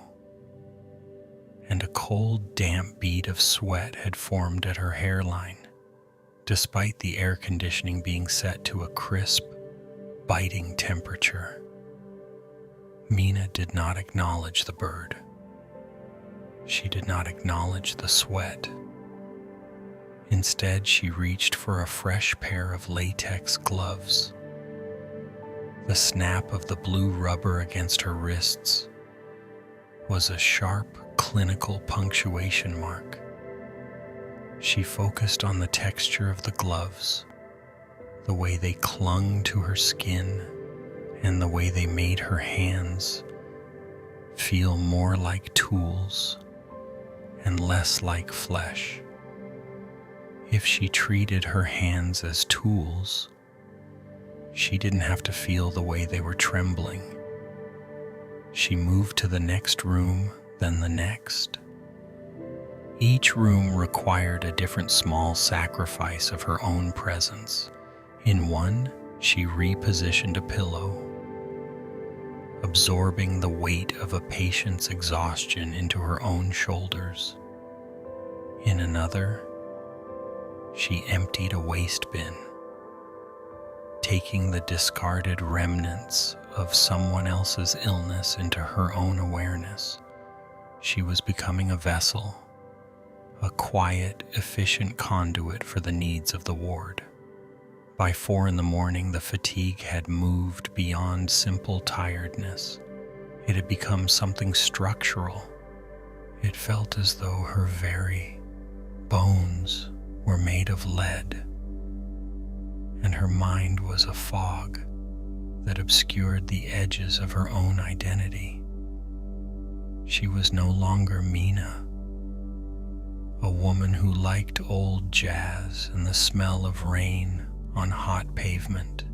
and a cold, damp bead of sweat had formed at her hairline, despite the air conditioning being set to a crisp, biting temperature. Mina did not acknowledge the bird. She did not acknowledge the sweat. Instead, she reached for a fresh pair of latex gloves. The snap of the blue rubber against her wrists was a sharp, clinical punctuation mark. She focused on the texture of the gloves, the way they clung to her skin, and the way they made her hands feel more like tools and less like flesh. If she treated her hands as tools, she didn't have to feel the way they were trembling. She moved to the next room, then the next. Each room required a different small sacrifice of her own presence. In one, she repositioned a pillow, absorbing the weight of a patient's exhaustion into her own shoulders. In another, she emptied a waste bin, taking the discarded remnants of someone else's illness into her own awareness. She was becoming a vessel, a quiet, efficient conduit for the needs of the ward. By 4 a.m, the fatigue had moved beyond simple tiredness. It had become something structural. It felt as though her very bones were made of lead, and her mind was a fog that obscured the edges of her own identity. She was no longer Mina, a woman who liked old jazz and the smell of rain on hot pavement.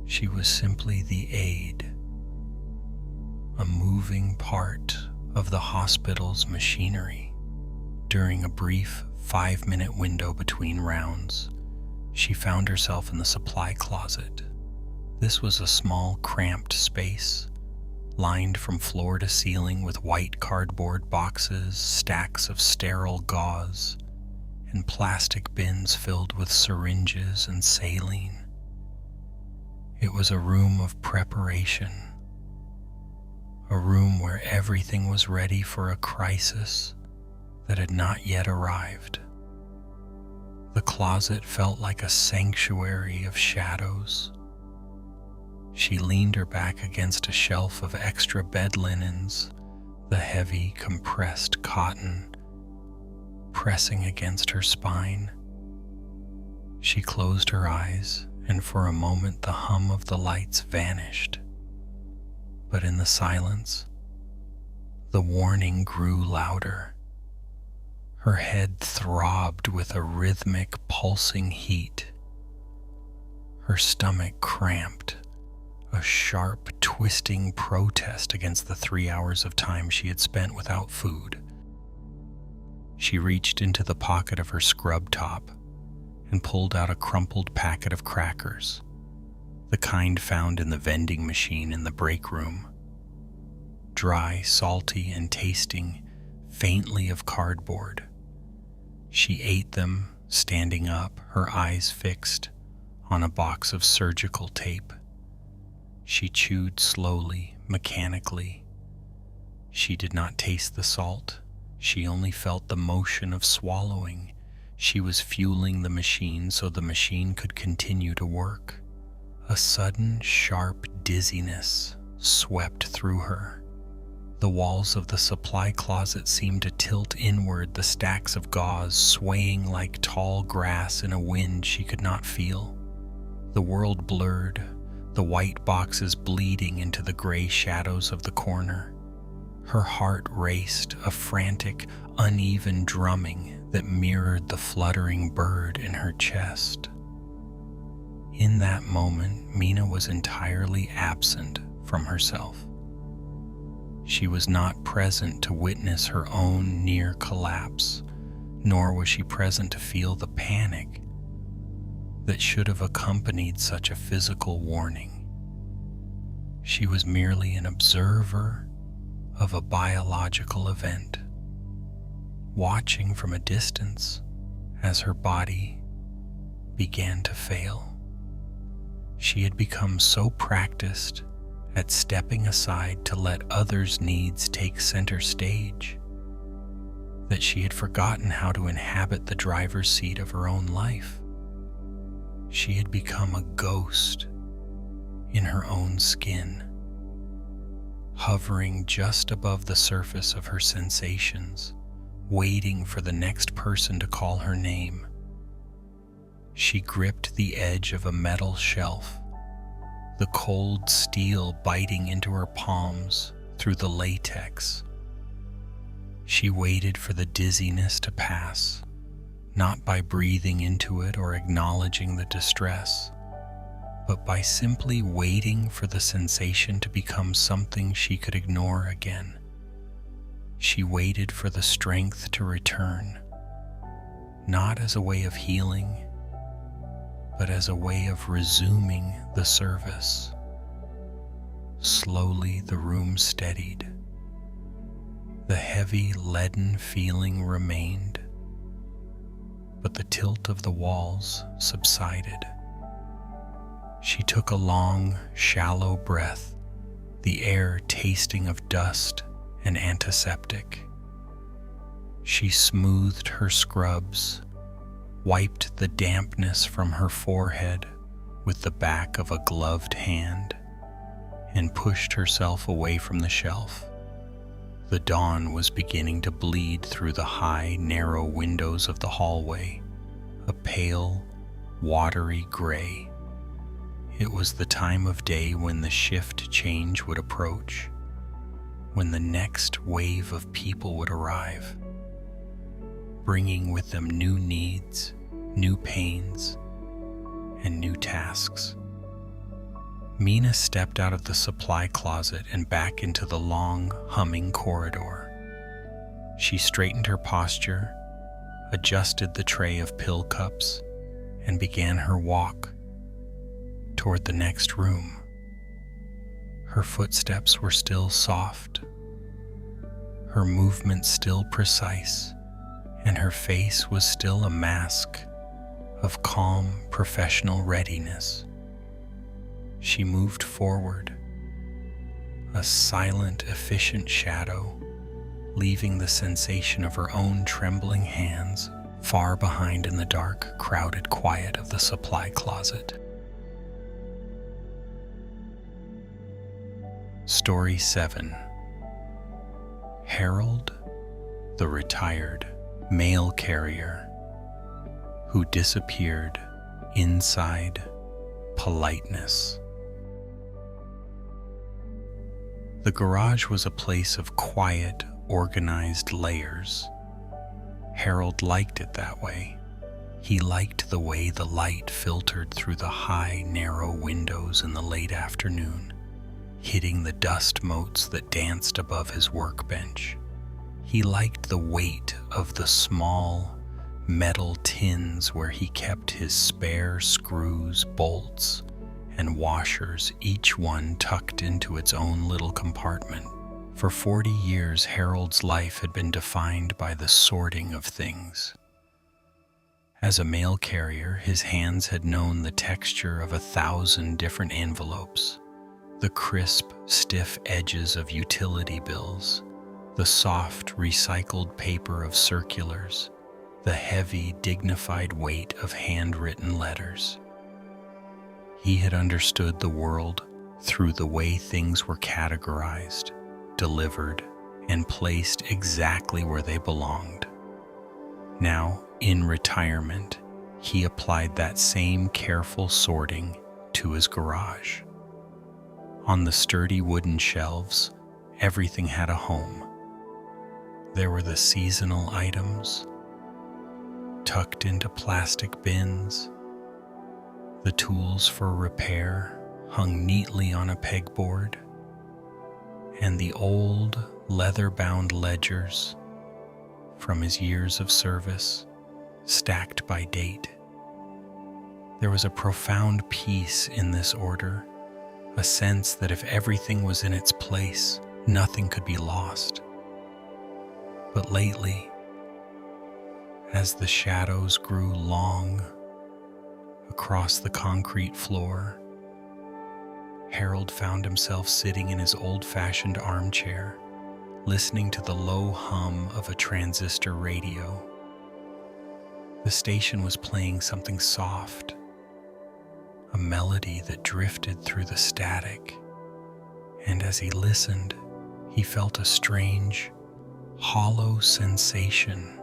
She was simply the Aide, a moving part of the hospital's machinery. During a brief 5-minute window between rounds, she found herself in the supply closet. This was a small, cramped space, lined from floor to ceiling with white cardboard boxes, stacks of sterile gauze, and plastic bins filled with syringes and saline. It was a room of preparation, a room where everything was ready for a crisis that had not yet arrived. The closet felt like a sanctuary of shadows. She leaned her back against a shelf of extra bed linens, the heavy, compressed cotton pressing against her spine. She closed her eyes, and for a moment the hum of the lights vanished. But in the silence, the warning grew louder. Her head throbbed with a rhythmic, pulsing heat. Her stomach cramped, a sharp, twisting protest against the 3 hours of time she had spent without food. She reached into the pocket of her scrub top and pulled out a crumpled packet of crackers, the kind found in the vending machine in the break room. Dry, salty, and tasting faintly of cardboard. She ate them, standing up, her eyes fixed on a box of surgical tape. She chewed slowly, mechanically. She did not taste the salt. She only felt the motion of swallowing. She was fueling the machine so the machine could continue to work. A sudden, sharp dizziness swept through her. The walls of the supply closet seemed to tilt inward, the stacks of gauze swaying like tall grass in a wind she could not feel. The world blurred, the white boxes bleeding into the gray shadows of the corner. Her heart raced, a frantic, uneven drumming that mirrored the fluttering bird in her chest. In that moment, Mina was entirely absent from herself. She was not present to witness her own near collapse, nor was she present to feel the panic that should have accompanied such a physical warning. She was merely an observer of a biological event, watching from a distance as her body began to fail. She had become so practiced at stepping aside to let others' needs take center stage that she had forgotten how to inhabit the driver's seat of her own life. She had become a ghost in her own skin, hovering just above the surface of her sensations, waiting for the next person to call her name. She gripped the edge of a metal shelf, the cold steel biting into her palms through the latex. She waited for the dizziness to pass, not by breathing into it or acknowledging the distress, but by simply waiting for the sensation to become something she could ignore again. She waited for the strength to return, not as a way of healing, but as a way of resuming the service. Slowly the room steadied. The heavy leaden feeling remained, but the tilt of the walls subsided. She took a long, shallow breath, the air tasting of dust and antiseptic. She smoothed her scrubs, wiped the dampness from her forehead with the back of a gloved hand, and pushed herself away from the shelf. The dawn was beginning to bleed through the high, narrow windows of the hallway, a pale, watery gray. It was the time of day when the shift change would approach, when the next wave of people would arrive, bringing with them new needs, new pains, and new tasks. Mina stepped out of the supply closet and back into the long, humming corridor. She straightened her posture, adjusted the tray of pill cups, and began her walk toward the next room. Her footsteps were still soft, her movements still precise, and her face was still a mask of calm, professional readiness. She moved forward, a silent, efficient shadow, leaving the sensation of her own trembling hands far behind in the dark, crowded quiet of the supply closet. Story 7. Harold, the retired mail carrier who disappeared inside Politeness. The garage was a place of quiet, organized layers. Harold liked it that way. He liked the way the light filtered through the high, narrow windows in the late afternoon, hitting the dust motes that danced above his workbench. He liked the weight of the small, metal tins where he kept his spare screws, bolts, and washers, each one tucked into its own little compartment. For 40 years, Harold's life had been defined by the sorting of things. As a mail carrier, his hands had known the texture of 1,000 different envelopes, the crisp, stiff edges of utility bills, the soft, recycled paper of circulars, the heavy, dignified weight of handwritten letters. He had understood the world through the way things were categorized, delivered, and placed exactly where they belonged. Now, in retirement, he applied that same careful sorting to his garage. On the sturdy wooden shelves, everything had a home. There were the seasonal items, tucked into plastic bins. The tools for repair hung neatly on a pegboard, and the old leather-bound ledgers from his years of service, stacked by date. There was a profound peace in this order, a sense that if everything was in its place, nothing could be lost. But lately, as the shadows grew long across the concrete floor, Harold found himself sitting in his old-fashioned armchair, listening to the low hum of a transistor radio. The station was playing something soft, a melody that drifted through the static, and as he listened, he felt a strange, hollow sensation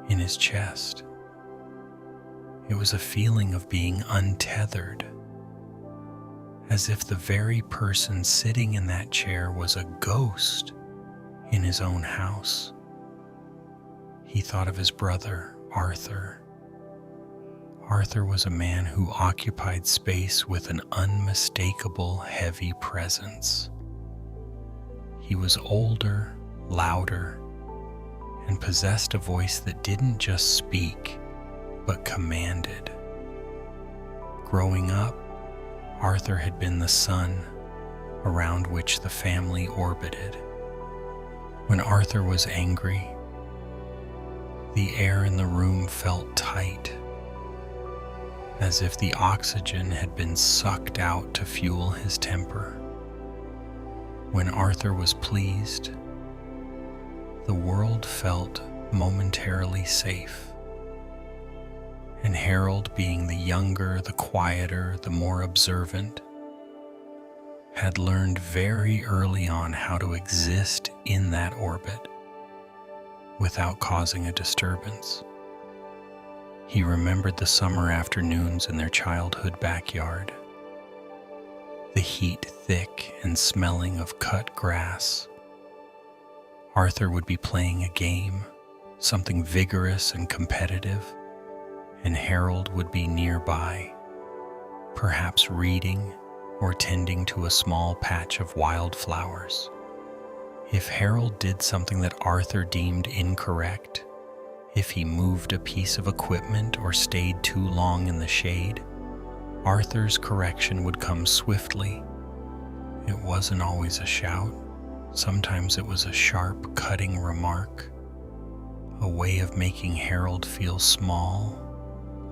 in his chest. It was a feeling of being untethered, as if the very person sitting in that chair was a ghost in his own house. He thought of his brother, Arthur. Arthur was a man who occupied space with an unmistakable, heavy presence. He was older, louder, and possessed a voice that didn't just speak, but commanded. Growing up, Arthur had been the sun around which the family orbited. When Arthur was angry, the air in the room felt tight, as if the oxygen had been sucked out to fuel his temper. When Arthur was pleased, the world felt momentarily safe. And Harold, being the younger, the quieter, the more observant, had learned very early on how to exist in that orbit without causing a disturbance. He remembered the summer afternoons in their childhood backyard, the heat thick and smelling of cut grass. Arthur would be playing a game, something vigorous and competitive, and Harold would be nearby, perhaps reading or tending to a small patch of wildflowers. If Harold did something that Arthur deemed incorrect, if he moved a piece of equipment or stayed too long in the shade, Arthur's correction would come swiftly. It wasn't always a shout. Sometimes it was a sharp, cutting remark, a way of making Harold feel small,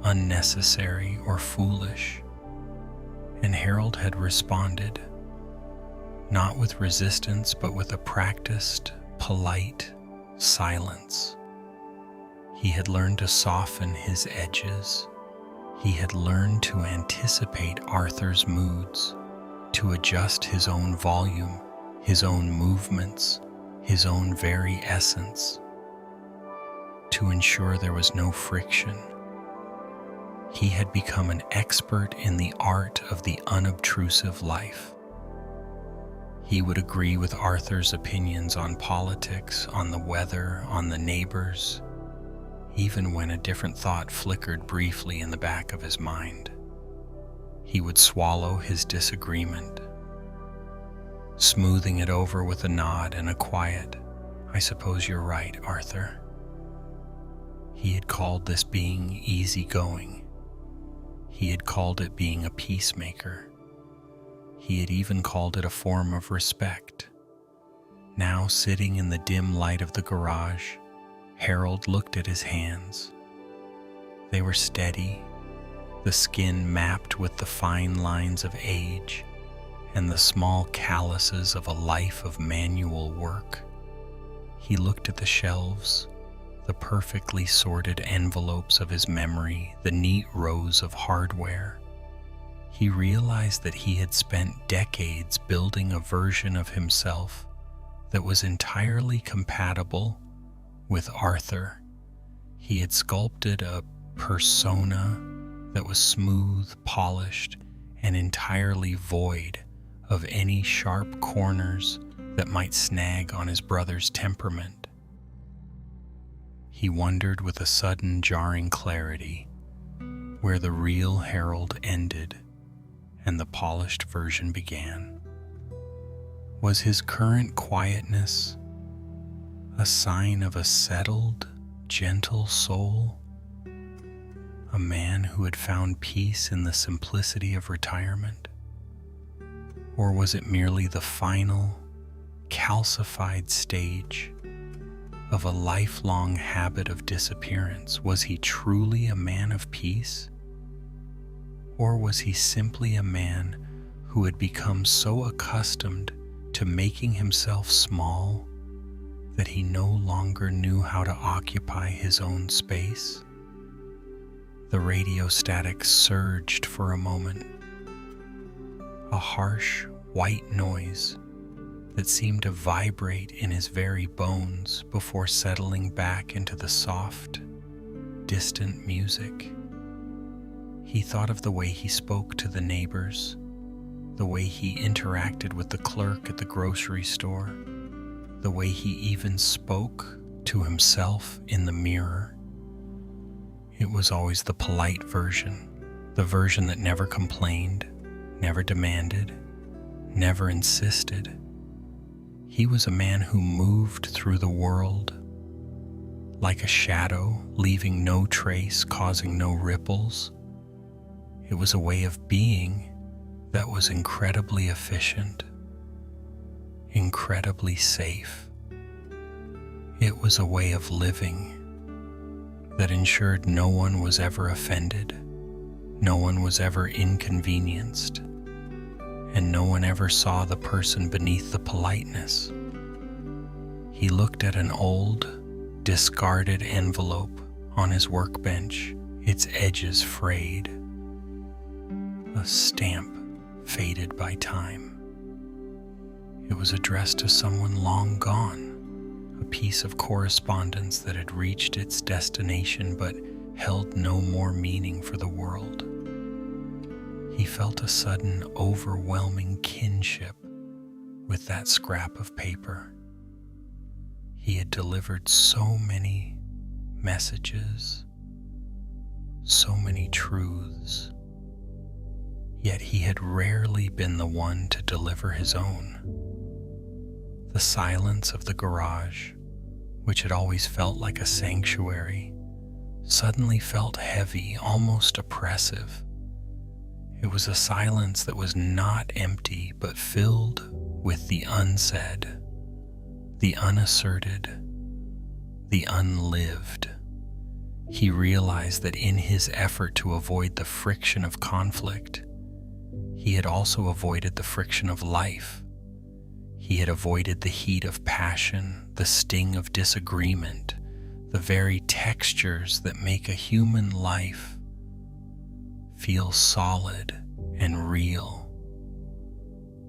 unnecessary, or foolish. And Harold had responded, not with resistance, but with a practiced, polite silence. He had learned to soften his edges. He had learned to anticipate Arthur's moods, to adjust his own volume, his own movements, his own very essence, to ensure there was no friction. He had become an expert in the art of the unobtrusive life. He would agree with Arthur's opinions on politics, on the weather, on the neighbors, even when a different thought flickered briefly in the back of his mind. He would swallow his disagreement, smoothing it over with a nod and a quiet, "I suppose you're right, Arthur." He had called this being easygoing. He had called it being a peacemaker. He had even called it a form of respect. Now, sitting in the dim light of the garage, Harold looked at his hands. They were steady, the skin mapped with the fine lines of age and the small calluses of a life of manual work. He looked at the shelves, the perfectly sorted envelopes of his memory, the neat rows of hardware. He realized that he had spent decades building a version of himself that was entirely compatible with Arthur. He had sculpted a persona that was smooth, polished, and entirely void of any sharp corners that might snag on his brother's temperament. He wondered with a sudden jarring clarity where the real Harold ended and the polished version began. Was his current quietness a sign of a settled, gentle soul, a man who had found peace in the simplicity of retirement? Or was it merely the final, calcified stage of a lifelong habit of disappearance? Was he truly a man of peace? Or was he simply a man who had become so accustomed to making himself small that he no longer knew how to occupy his own space? The radio static surged for a moment, a harsh, white noise that seemed to vibrate in his very bones before settling back into the soft, distant music. He thought of the way he spoke to the neighbors, the way he interacted with the clerk at the grocery store, the way he even spoke to himself in the mirror. It was always the polite version, the version that never complained, never demanded, never insisted. He was a man who moved through the world like a shadow, leaving no trace, causing no ripples. It was a way of being that was incredibly efficient, incredibly safe. It was a way of living that ensured no one was ever offended, no one was ever inconvenienced, and no one ever saw the person beneath the politeness. He looked at an old, discarded envelope on his workbench, its edges frayed, a stamp faded by time. It was addressed to someone long gone, a piece of correspondence that had reached its destination but held no more meaning for the world. He felt a sudden, overwhelming kinship with that scrap of paper. He had delivered so many messages, so many truths, yet he had rarely been the one to deliver his own. The silence of the garage, which had always felt like a sanctuary, suddenly felt heavy, almost oppressive. It was a silence that was not empty, but filled with the unsaid, the unasserted, the unlived. He realized that in his effort to avoid the friction of conflict, he had also avoided the friction of life. He had avoided the heat of passion, the sting of disagreement, the very textures that make a human life feel solid and real.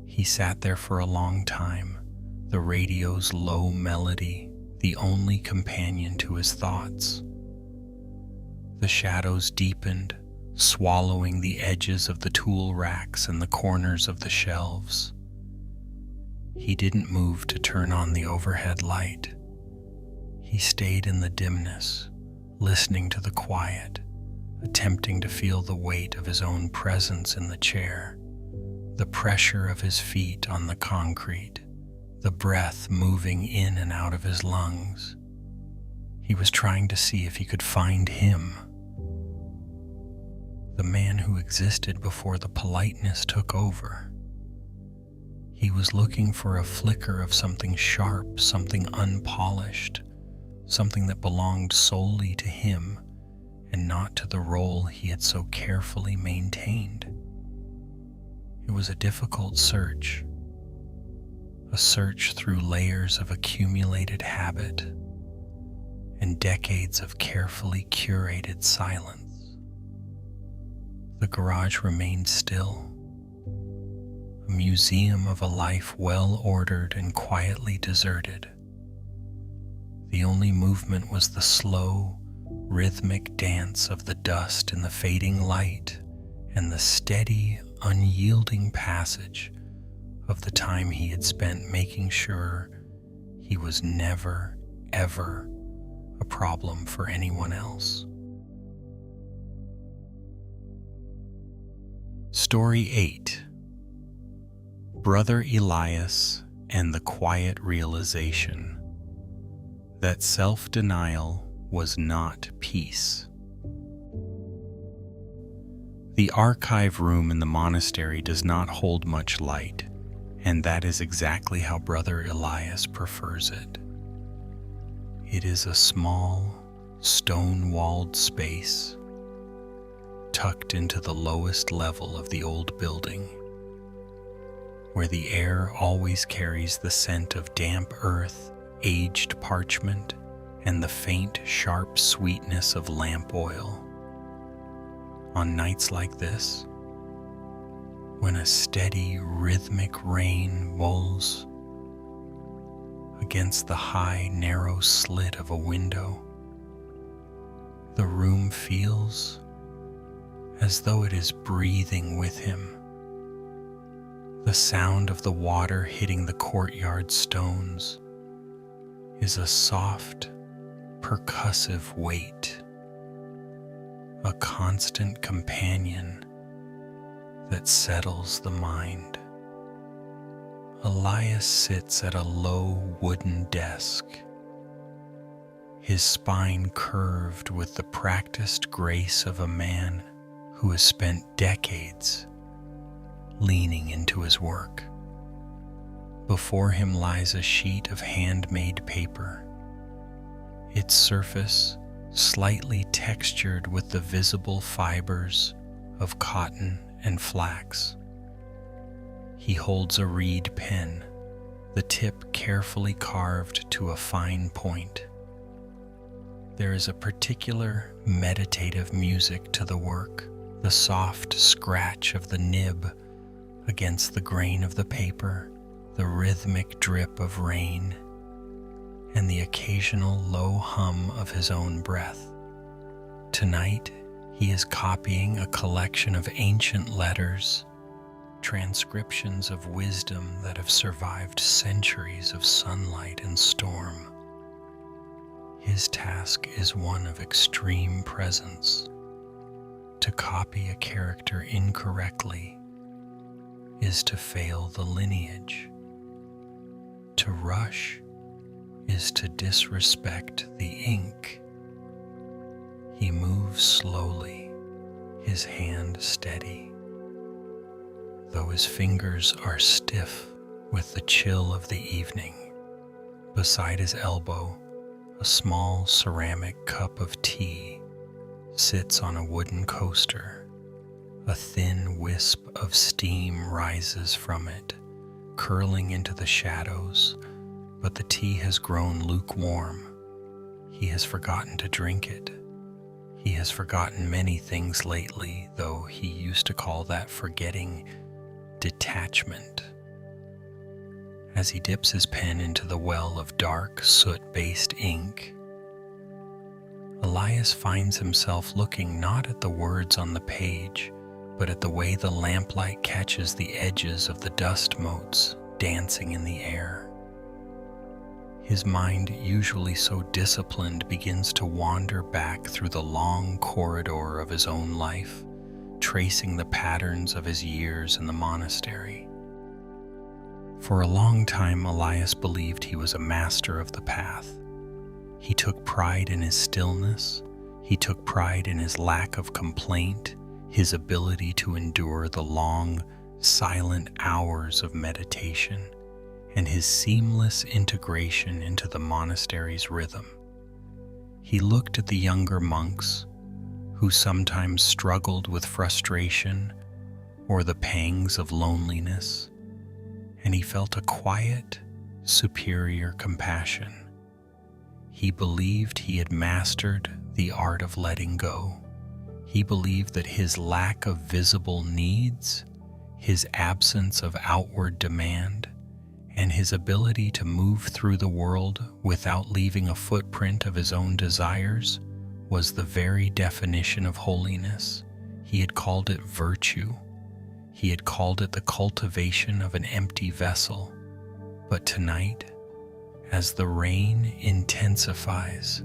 He sat there for a long time, the radio's low melody the only companion to his thoughts. The shadows deepened, swallowing the edges of the tool racks and the corners of the shelves. He didn't move to turn on the overhead light. He stayed in the dimness, listening to the quiet, attempting to feel the weight of his own presence in the chair, the pressure of his feet on the concrete, the breath moving in and out of his lungs. He was trying to see if he could find him, the man who existed before the politeness took over. He was looking for a flicker of something sharp, something unpolished, something that belonged solely to him and not to the role he had so carefully maintained. It was a difficult search, a search through layers of accumulated habit and decades of carefully curated silence. The garage remained still, a museum of a life well ordered and quietly deserted. The only movement was the slow, rhythmic dance of the dust in the fading light and the steady, unyielding passage of the time he had spent making sure he was never, ever a problem for anyone else. Story 8. Brother Elias and the quiet realization that self-denial was not peace. The archive room in the monastery does not hold much light, and that is exactly how Brother Elias prefers it. It is a small, stone-walled space, tucked into the lowest level of the old building, where the air always carries the scent of damp earth, aged parchment, and the faint, sharp sweetness of lamp oil. On nights like this, when a steady, rhythmic rain rolls against the high, narrow slit of a window, the room feels as though it is breathing with him. The sound of the water hitting the courtyard stones is a soft, percussive weight, a constant companion that settles the mind. Elias sits at a low wooden desk, his spine curved with the practiced grace of a man who has spent decades leaning into his work. Before him lies a sheet of handmade paper, its surface slightly textured with the visible fibers of cotton and flax. He holds a reed pen, the tip carefully carved to a fine point. There is a particular meditative music to the work, the soft scratch of the nib against the grain of the paper, the rhythmic drip of rain, and the occasional low hum of his own breath. Tonight, he is copying a collection of ancient letters, transcriptions of wisdom that have survived centuries of sunlight and storm. His task is one of extreme presence. To copy a character incorrectly is to fail the lineage. To rush is to disrespect the ink. He moves slowly, his hand steady, though his fingers are stiff with the chill of the evening. Beside his elbow, a small ceramic cup of tea sits on a wooden coaster. A thin wisp of steam rises from it, curling into the shadows, but the tea has grown lukewarm. He has forgotten to drink it. He has forgotten many things lately, though he used to call that forgetting detachment. As he dips his pen into the well of dark, soot-based ink, Elias finds himself looking not at the words on the page, but at the way the lamplight catches the edges of the dust motes dancing in the air. His mind, usually so disciplined, begins to wander back through the long corridor of his own life, tracing the patterns of his years in the monastery. For a long time, Elias believed he was a master of the path. He took pride in his stillness. He took pride in his lack of complaint, his ability to endure the long, silent hours of meditation, and his seamless integration into the monastery's rhythm. He looked at the younger monks, who sometimes struggled with frustration or the pangs of loneliness, and he felt a quiet, superior compassion. He believed he had mastered the art of letting go. He believed that his lack of visible needs, his absence of outward demand, and his ability to move through the world without leaving a footprint of his own desires was the very definition of holiness. He had called it virtue. He had called it the cultivation of an empty vessel. But tonight, as the rain intensifies,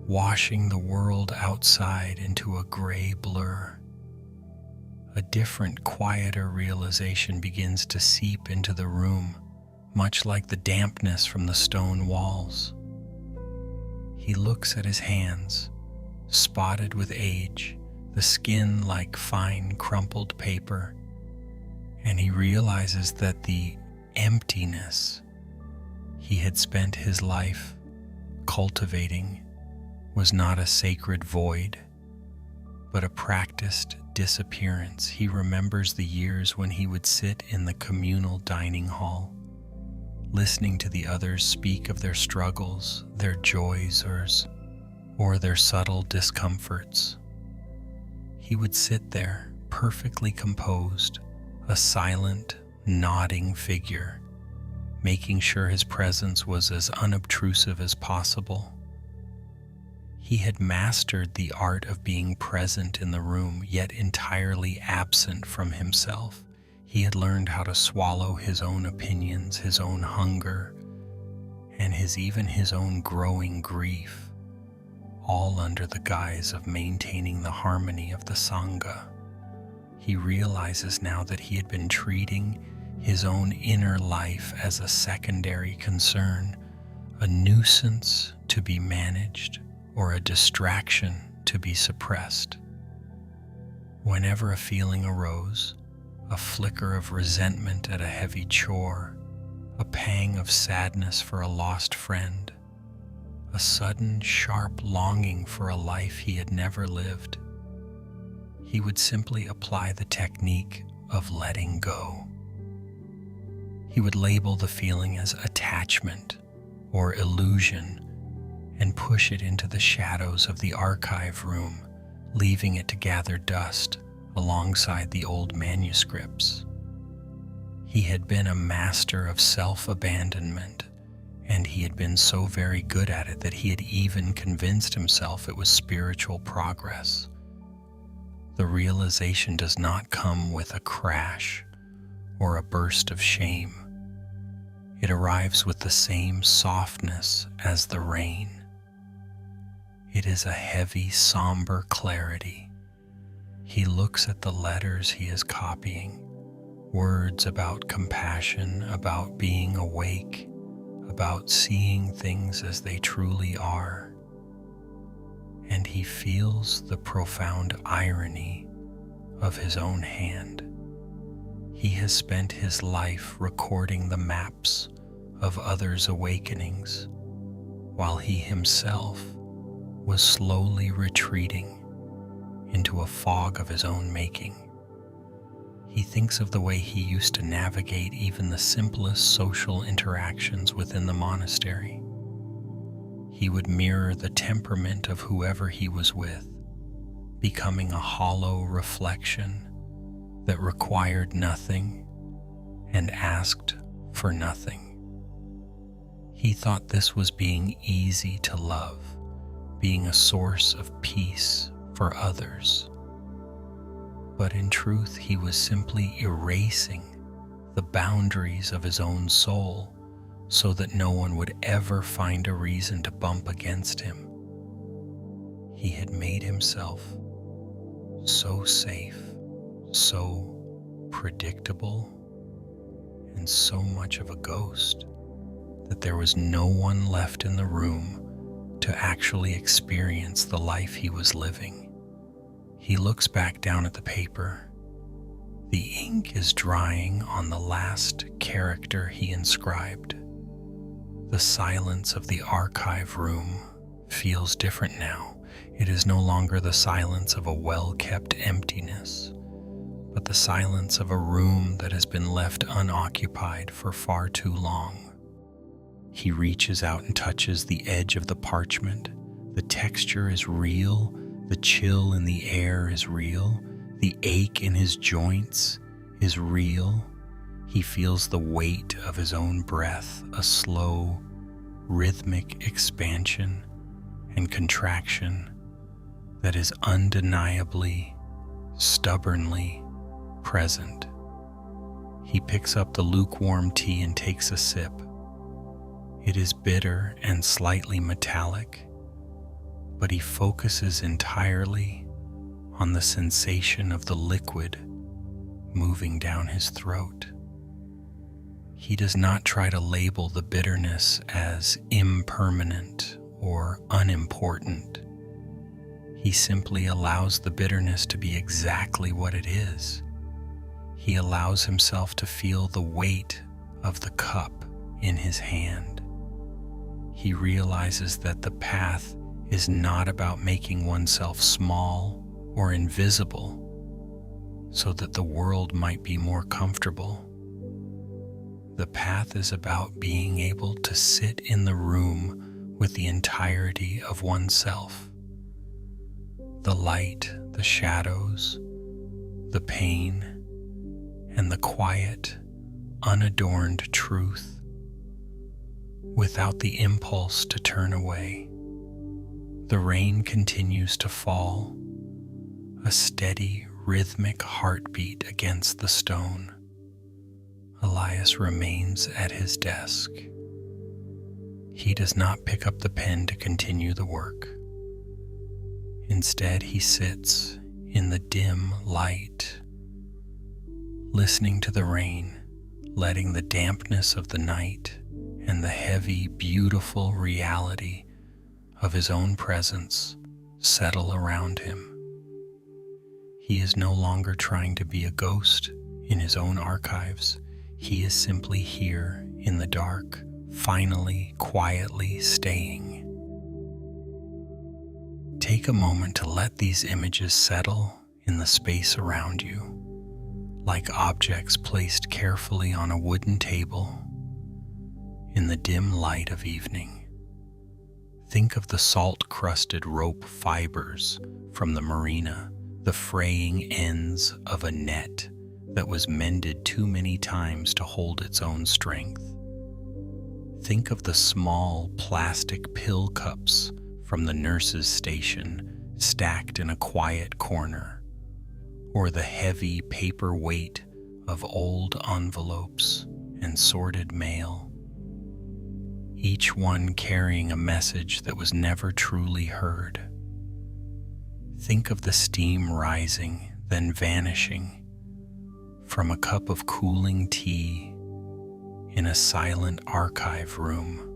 washing the world outside into a gray blur, a different, quieter realization begins to seep into the room, much like the dampness from the stone walls. He looks at his hands, spotted with age, the skin like fine crumpled paper, and he realizes that the emptiness he had spent his life cultivating was not a sacred void, but a practiced disappearance. He remembers the years when he would sit in the communal dining hall, listening to the others speak of their struggles, their joys, or their subtle discomforts. He would sit there, perfectly composed, a silent, nodding figure, making sure his presence was as unobtrusive as possible. He had mastered the art of being present in the room, yet entirely absent from himself. He had learned how to swallow his own opinions, his own hunger, and even his own growing grief, all under the guise of maintaining the harmony of the Sangha. He realizes now that he had been treating his own inner life as a secondary concern, a nuisance to be managed, or a distraction to be suppressed. Whenever a feeling arose, a flicker of resentment at a heavy chore, a pang of sadness for a lost friend, a sudden sharp longing for a life he had never lived, he would simply apply the technique of letting go. He would label the feeling as attachment or illusion and push it into the shadows of the archive room, leaving it to gather dust alongside the old manuscripts. He had been a master of self-abandonment, and he had been so very good at it that he had even convinced himself it was spiritual progress. The realization does not come with a crash or a burst of shame. It arrives with the same softness as the rain. It is a heavy, somber clarity. He looks at the letters he is copying, words about compassion, about being awake, about seeing things as they truly are. And he feels the profound irony of his own hand. He has spent his life recording the maps of others' awakenings, while he himself was slowly retreating into a fog of his own making. He thinks of the way he used to navigate even the simplest social interactions within the monastery. He would mirror the temperament of whoever he was with, becoming a hollow reflection that required nothing and asked for nothing. He thought this was being easy to love, being a source of peace for others. But in truth, he was simply erasing the boundaries of his own soul so that no one would ever find a reason to bump against him. He had made himself so safe, so predictable, and so much of a ghost that there was no one left in the room to actually experience the life he was living. He looks back down at the paper. The ink is drying on the last character he inscribed. The silence of the archive room feels different now. It is no longer the silence of a well-kept emptiness, but the silence of a room that has been left unoccupied for far too long. He reaches out and touches the edge of the parchment. The texture is real. The chill in the air is real. The ache in his joints is real. He feels the weight of his own breath, a slow, rhythmic expansion and contraction that is undeniably, stubbornly present. He picks up the lukewarm tea and takes a sip. It is bitter and slightly metallic, but he focuses entirely on the sensation of the liquid moving down his throat. He does not try to label the bitterness as impermanent or unimportant. He simply allows the bitterness to be exactly what it is. He allows himself to feel the weight of the cup in his hand. He realizes that the path is not about making oneself small or invisible so that the world might be more comfortable. The path is about being able to sit in the room with the entirety of oneself. The light, the shadows, the pain, and the quiet, unadorned truth, without the impulse to turn away. The rain continues to fall, a steady, rhythmic heartbeat against the stone. Elias remains at his desk. He does not pick up the pen to continue the work. Instead, he sits in the dim light, listening to the rain, letting the dampness of the night and the heavy, beautiful reality of his own presence settle around him. He is no longer trying to be a ghost in his own archives. He is simply here in the dark, finally, quietly staying. Take a moment to let these images settle in the space around you, like objects placed carefully on a wooden table in the dim light of evening. Think of the salt-crusted rope fibers from the Marina, the fraying ends of a net that was mended too many times to hold its own strength. Think of the small plastic pill cups from the nurse's station stacked in a quiet corner, or the heavy paper weight of old envelopes and sorted mail, each one carrying a message that was never truly heard. Think of the steam rising, then vanishing from a cup of cooling tea in a silent archive room.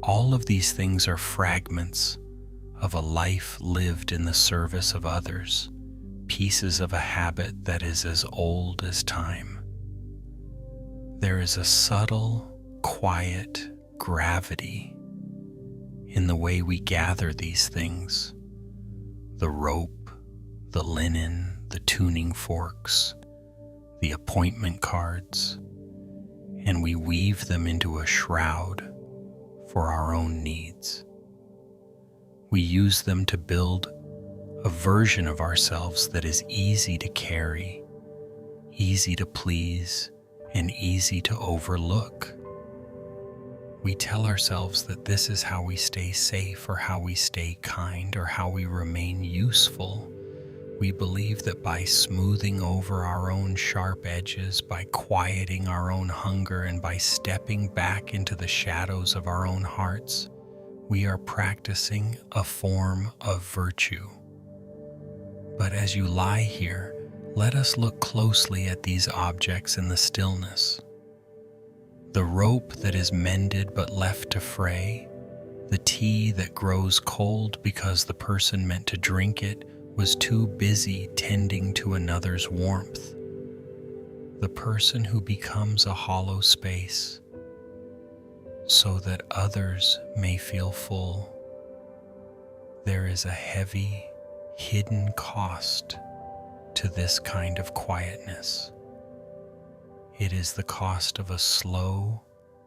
All of these things are fragments of a life lived in the service of others, pieces of a habit that is as old as time. There is a subtle, quiet gravity in the way we gather these things: the rope, the linen, the tuning forks, the appointment cards, and we weave them into a shroud for our own needs. We use them to build a version of ourselves that is easy to carry, easy to please, and easy to overlook. We tell ourselves that this is how we stay safe, or how we stay kind, or how we remain useful. We believe that by smoothing over our own sharp edges, by quieting our own hunger, and by stepping back into the shadows of our own hearts, we are practicing a form of virtue. But as you lie here, let us look closely at these objects in the stillness. The rope that is mended but left to fray, the tea that grows cold because the person meant to drink it was too busy tending to another's warmth, the person who becomes a hollow space so that others may feel full. There is a heavy, hidden cost to this kind of quietness. It is the cost of a slow,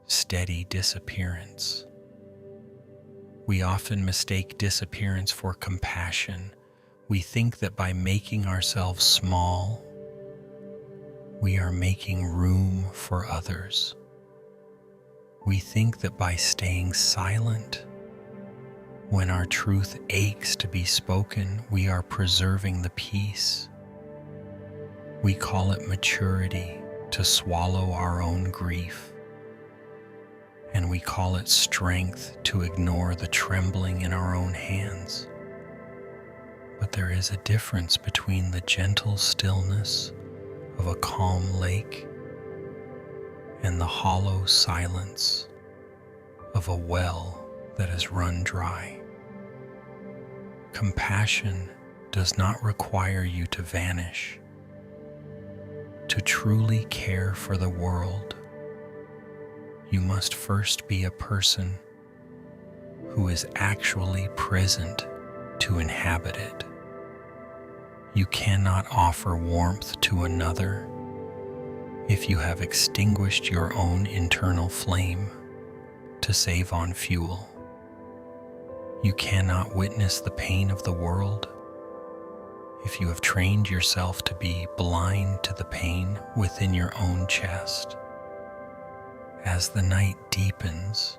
steady disappearance. We often mistake disappearance for compassion. We think that by making ourselves small, we are making room for others. We think that by staying silent, when our truth aches to be spoken, we are preserving the peace. We call it maturity to swallow our own grief, and we call it strength to ignore the trembling in our own hands. But there is a difference between the gentle stillness of a calm lake and the hollow silence of a well that has run dry. Compassion does not require you to vanish. To truly care for the world, you must first be a person who is actually present to inhabit it. You cannot offer warmth to another if you have extinguished your own internal flame to save on fuel. You cannot witness the pain of the world if you have trained yourself to be blind to the pain within your own chest. As the night deepens,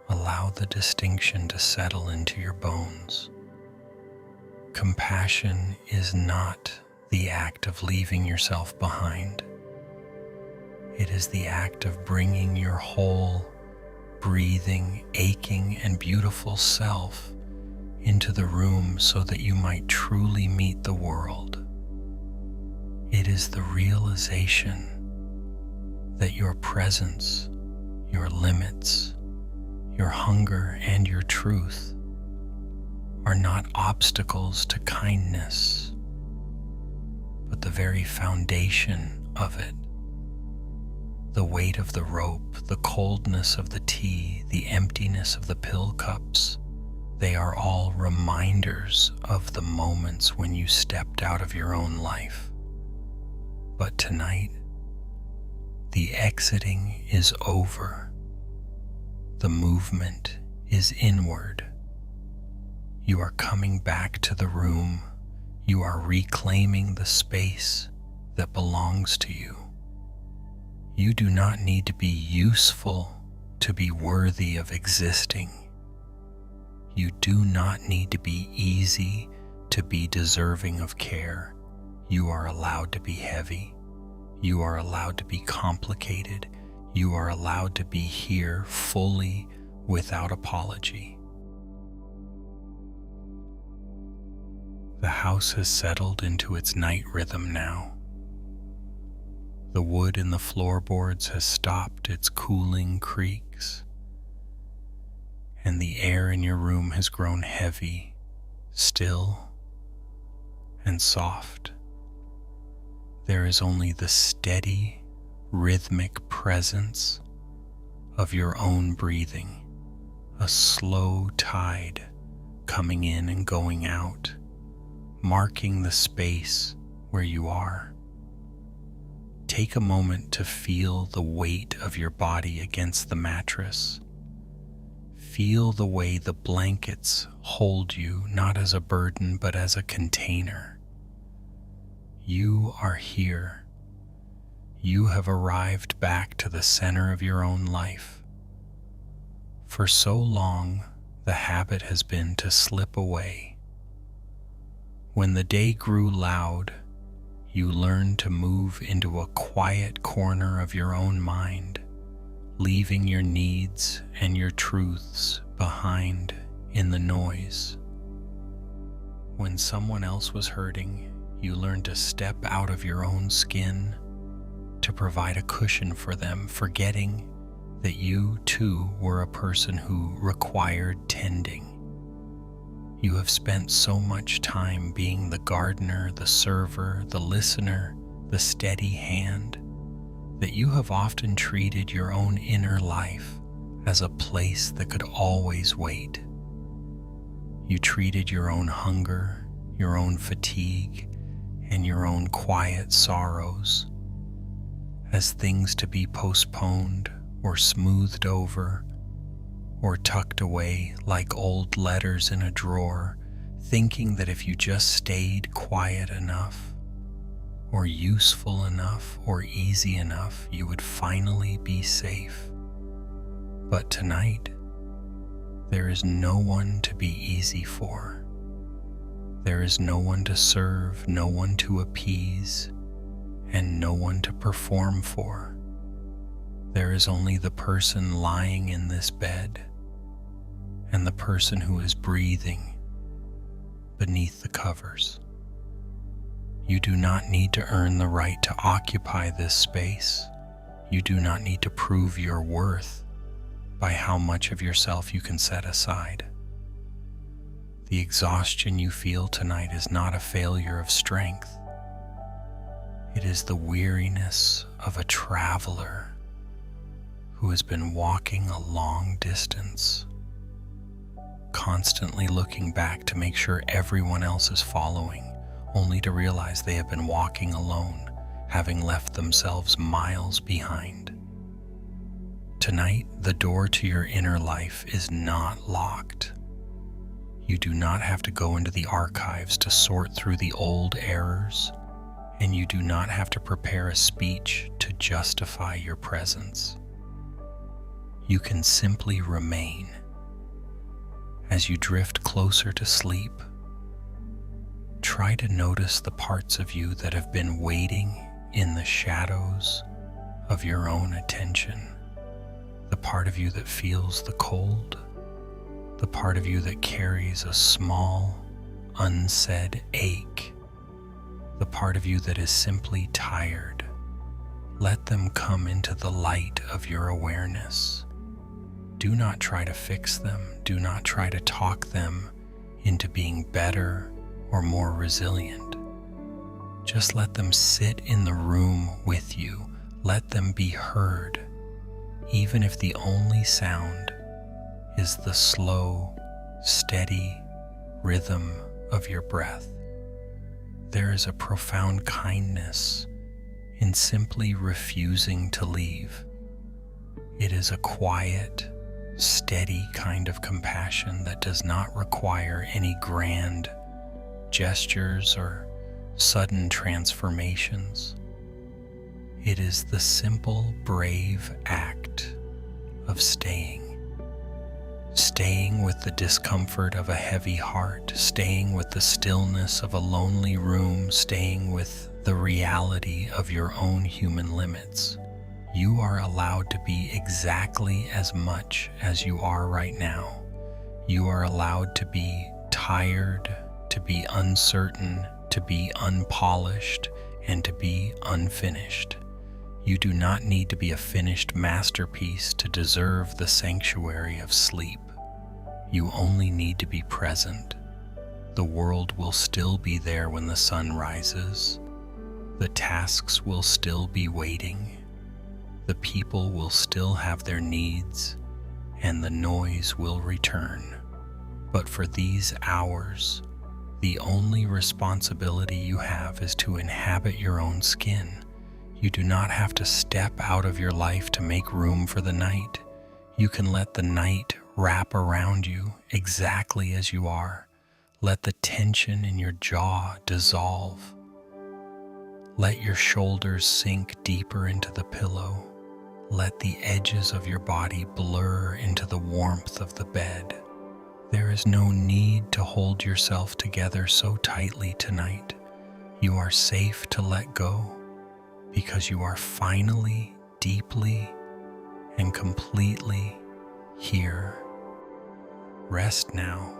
allow the distinction to settle into your bones. Compassion is not the act of leaving yourself behind. It is the act of bringing your whole, breathing, aching, and beautiful self into the room so that you might truly meet the world. It is the realization that your presence, your limits, your hunger, and your truth are not obstacles to kindness, but the very foundation of it. The weight of the rope, the coldness of the tea, the emptiness of the pill cups, they are all reminders of the moments when you stepped out of your own life. But tonight, the exiting is over. The movement is inward. You are coming back to the room. You are reclaiming the space that belongs to you. You do not need to be useful to be worthy of existing. You do not need to be easy to be deserving of care. You are allowed to be heavy. You are allowed to be complicated. You are allowed to be here fully without apology. The house has settled into its night rhythm now. The wood in the floorboards has stopped its cooling creaks, and the air in your room has grown heavy, still, and soft. There is only the steady, rhythmic presence of your own breathing, a slow tide coming in and going out, marking the space where you are. Take a moment to feel the weight of your body against the mattress. Feel the way the blankets hold you, not as a burden, but as a container. You are here. You have arrived back to the center of your own life. For so long, the habit has been to slip away. When the day grew loud, you learned to move into a quiet corner of your own mind, leaving your needs and your truths behind in the noise. When someone else was hurting, you learned to step out of your own skin to provide a cushion for them, forgetting that you too were a person who required tending. You have spent so much time being the gardener, the server, the listener, the steady hand, that you have often treated your own inner life as a place that could always wait. You treated your own hunger, your own fatigue, and your own quiet sorrows as things to be postponed or smoothed over or tucked away like old letters in a drawer, thinking that if you just stayed quiet enough or useful enough or easy enough, you would finally be safe. But tonight, there is no one to be easy for. There is no one to serve, no one to appease, and no one to perform for. There is only the person lying in this bed and the person who is breathing beneath the covers. You do not need to earn the right to occupy this space. You do not need to prove your worth by how much of yourself you can set aside. The exhaustion you feel tonight is not a failure of strength. It is the weariness of a traveler who has been walking a long distance, constantly looking back to make sure everyone else is following, only to realize they have been walking alone, having left themselves miles behind. Tonight, the door to your inner life is not locked. You do not have to go into the archives to sort through the old errors, and you do not have to prepare a speech to justify your presence. You can simply remain. As you drift closer to sleep, try to notice the parts of you that have been waiting in the shadows of your own attention. The part of you that feels the cold, the part of you that carries a small, unsaid ache, the part of you that is simply tired. Let them come into the light of your awareness. Do not try to fix them. Do not try to talk them into being better or more resilient. Just let them sit in the room with you. Let them be heard, even if the only sound is the slow, steady rhythm of your breath. There is a profound kindness in simply refusing to leave. It is a quiet, steady kind of compassion that does not require any grand gestures or sudden transformations. It is the simple, brave act of staying with the discomfort of a heavy heart, staying with the stillness of a lonely room, staying with the reality of your own human limits. You are allowed to be exactly as much as you are right now. You are allowed to be tired, to be uncertain, to be unpolished, and to be unfinished. You do not need to be a finished masterpiece to deserve the sanctuary of sleep. You only need to be present. The world will still be there when the sun rises. The tasks will still be waiting. The people will still have their needs, and the noise will return. But for these hours, the only responsibility you have is to inhabit your own skin. You do not have to step out of your life to make room for the night. You can let the night wrap around you exactly as you are. Let the tension in your jaw dissolve. Let your shoulders sink deeper into the pillow. Let the edges of your body blur into the warmth of the bed. There is no need to hold yourself together so tightly tonight. You are safe to let go because you are finally, deeply, and completely here. Rest now.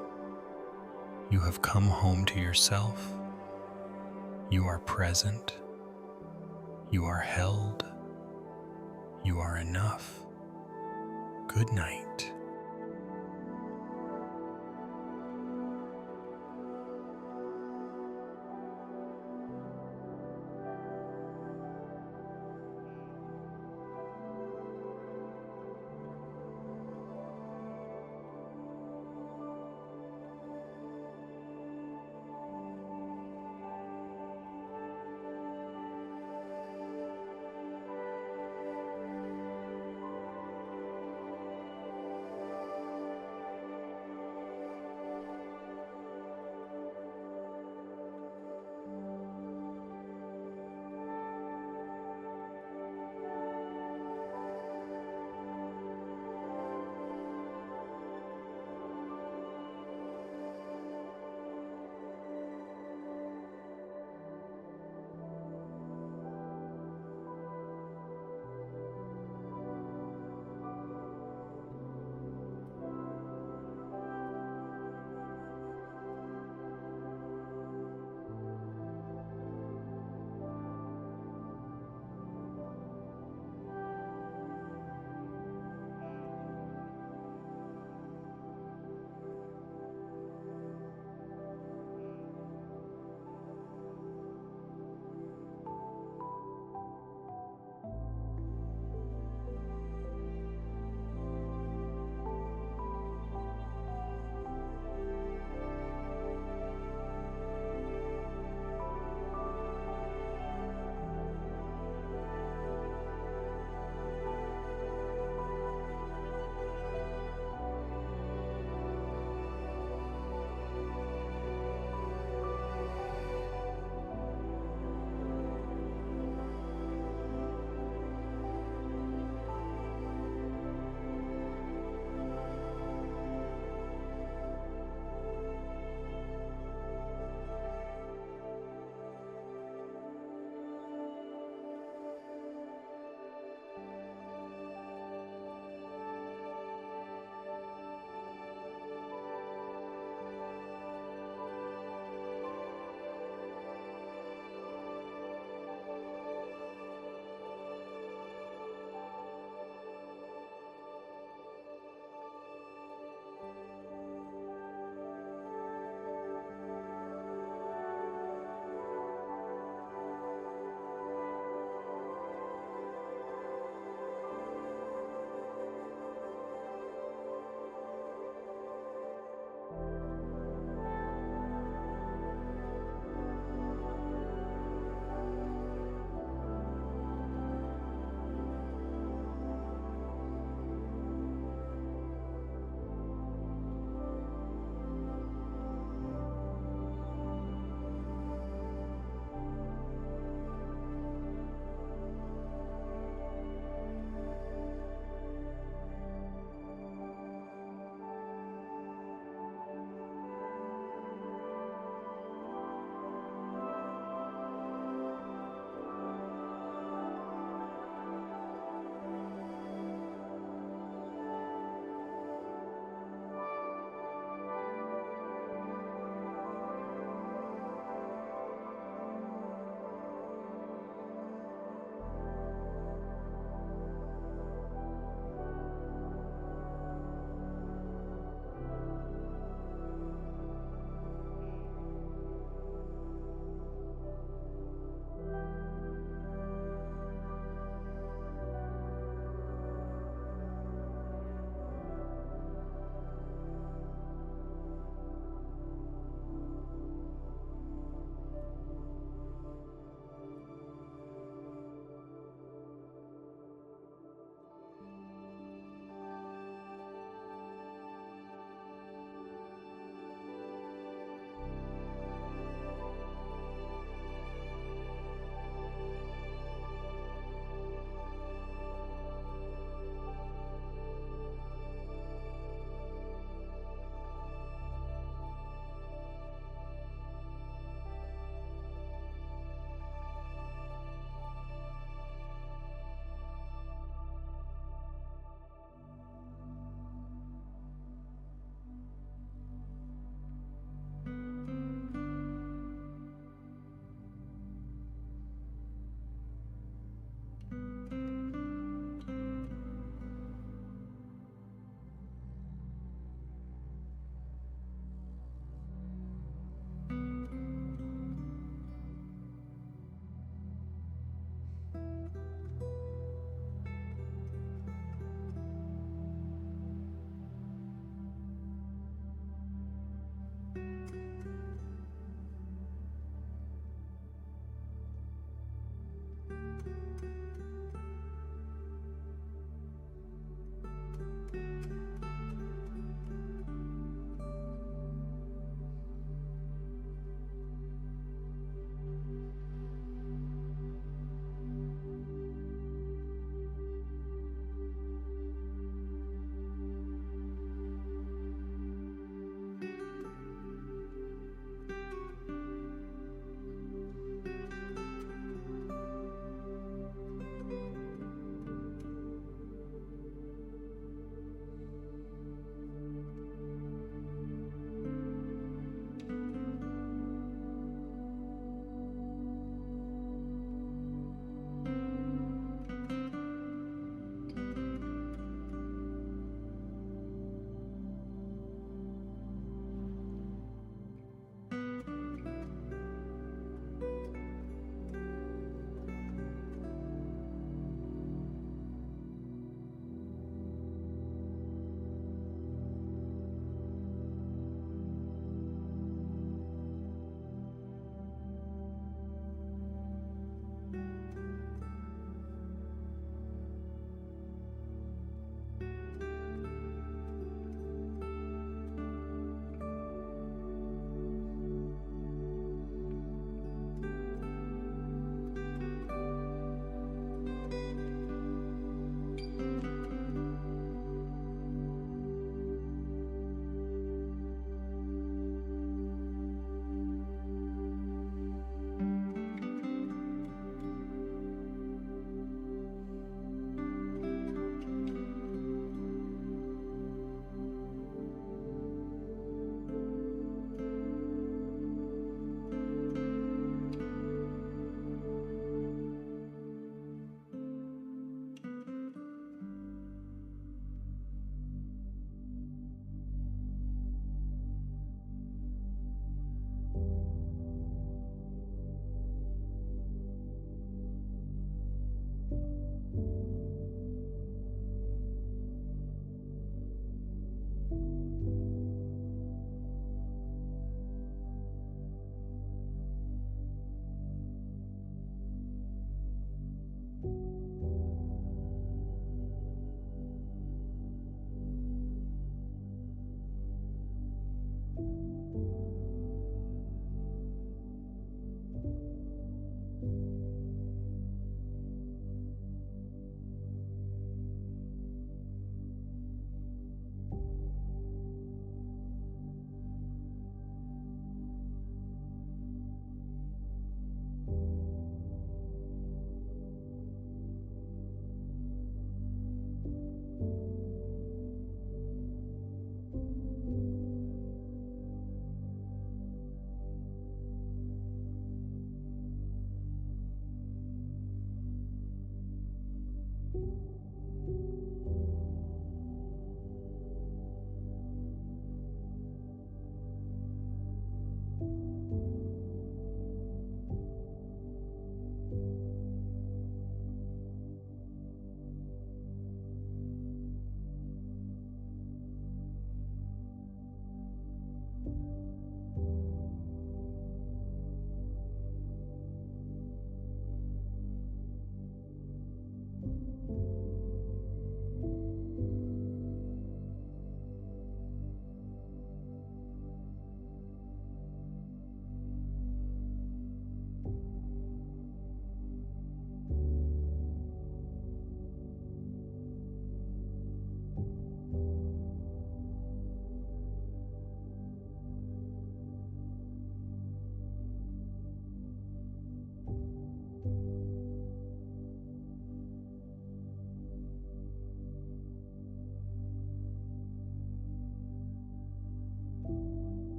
You have come home to yourself. You are present. You are held. You are enough. Good night.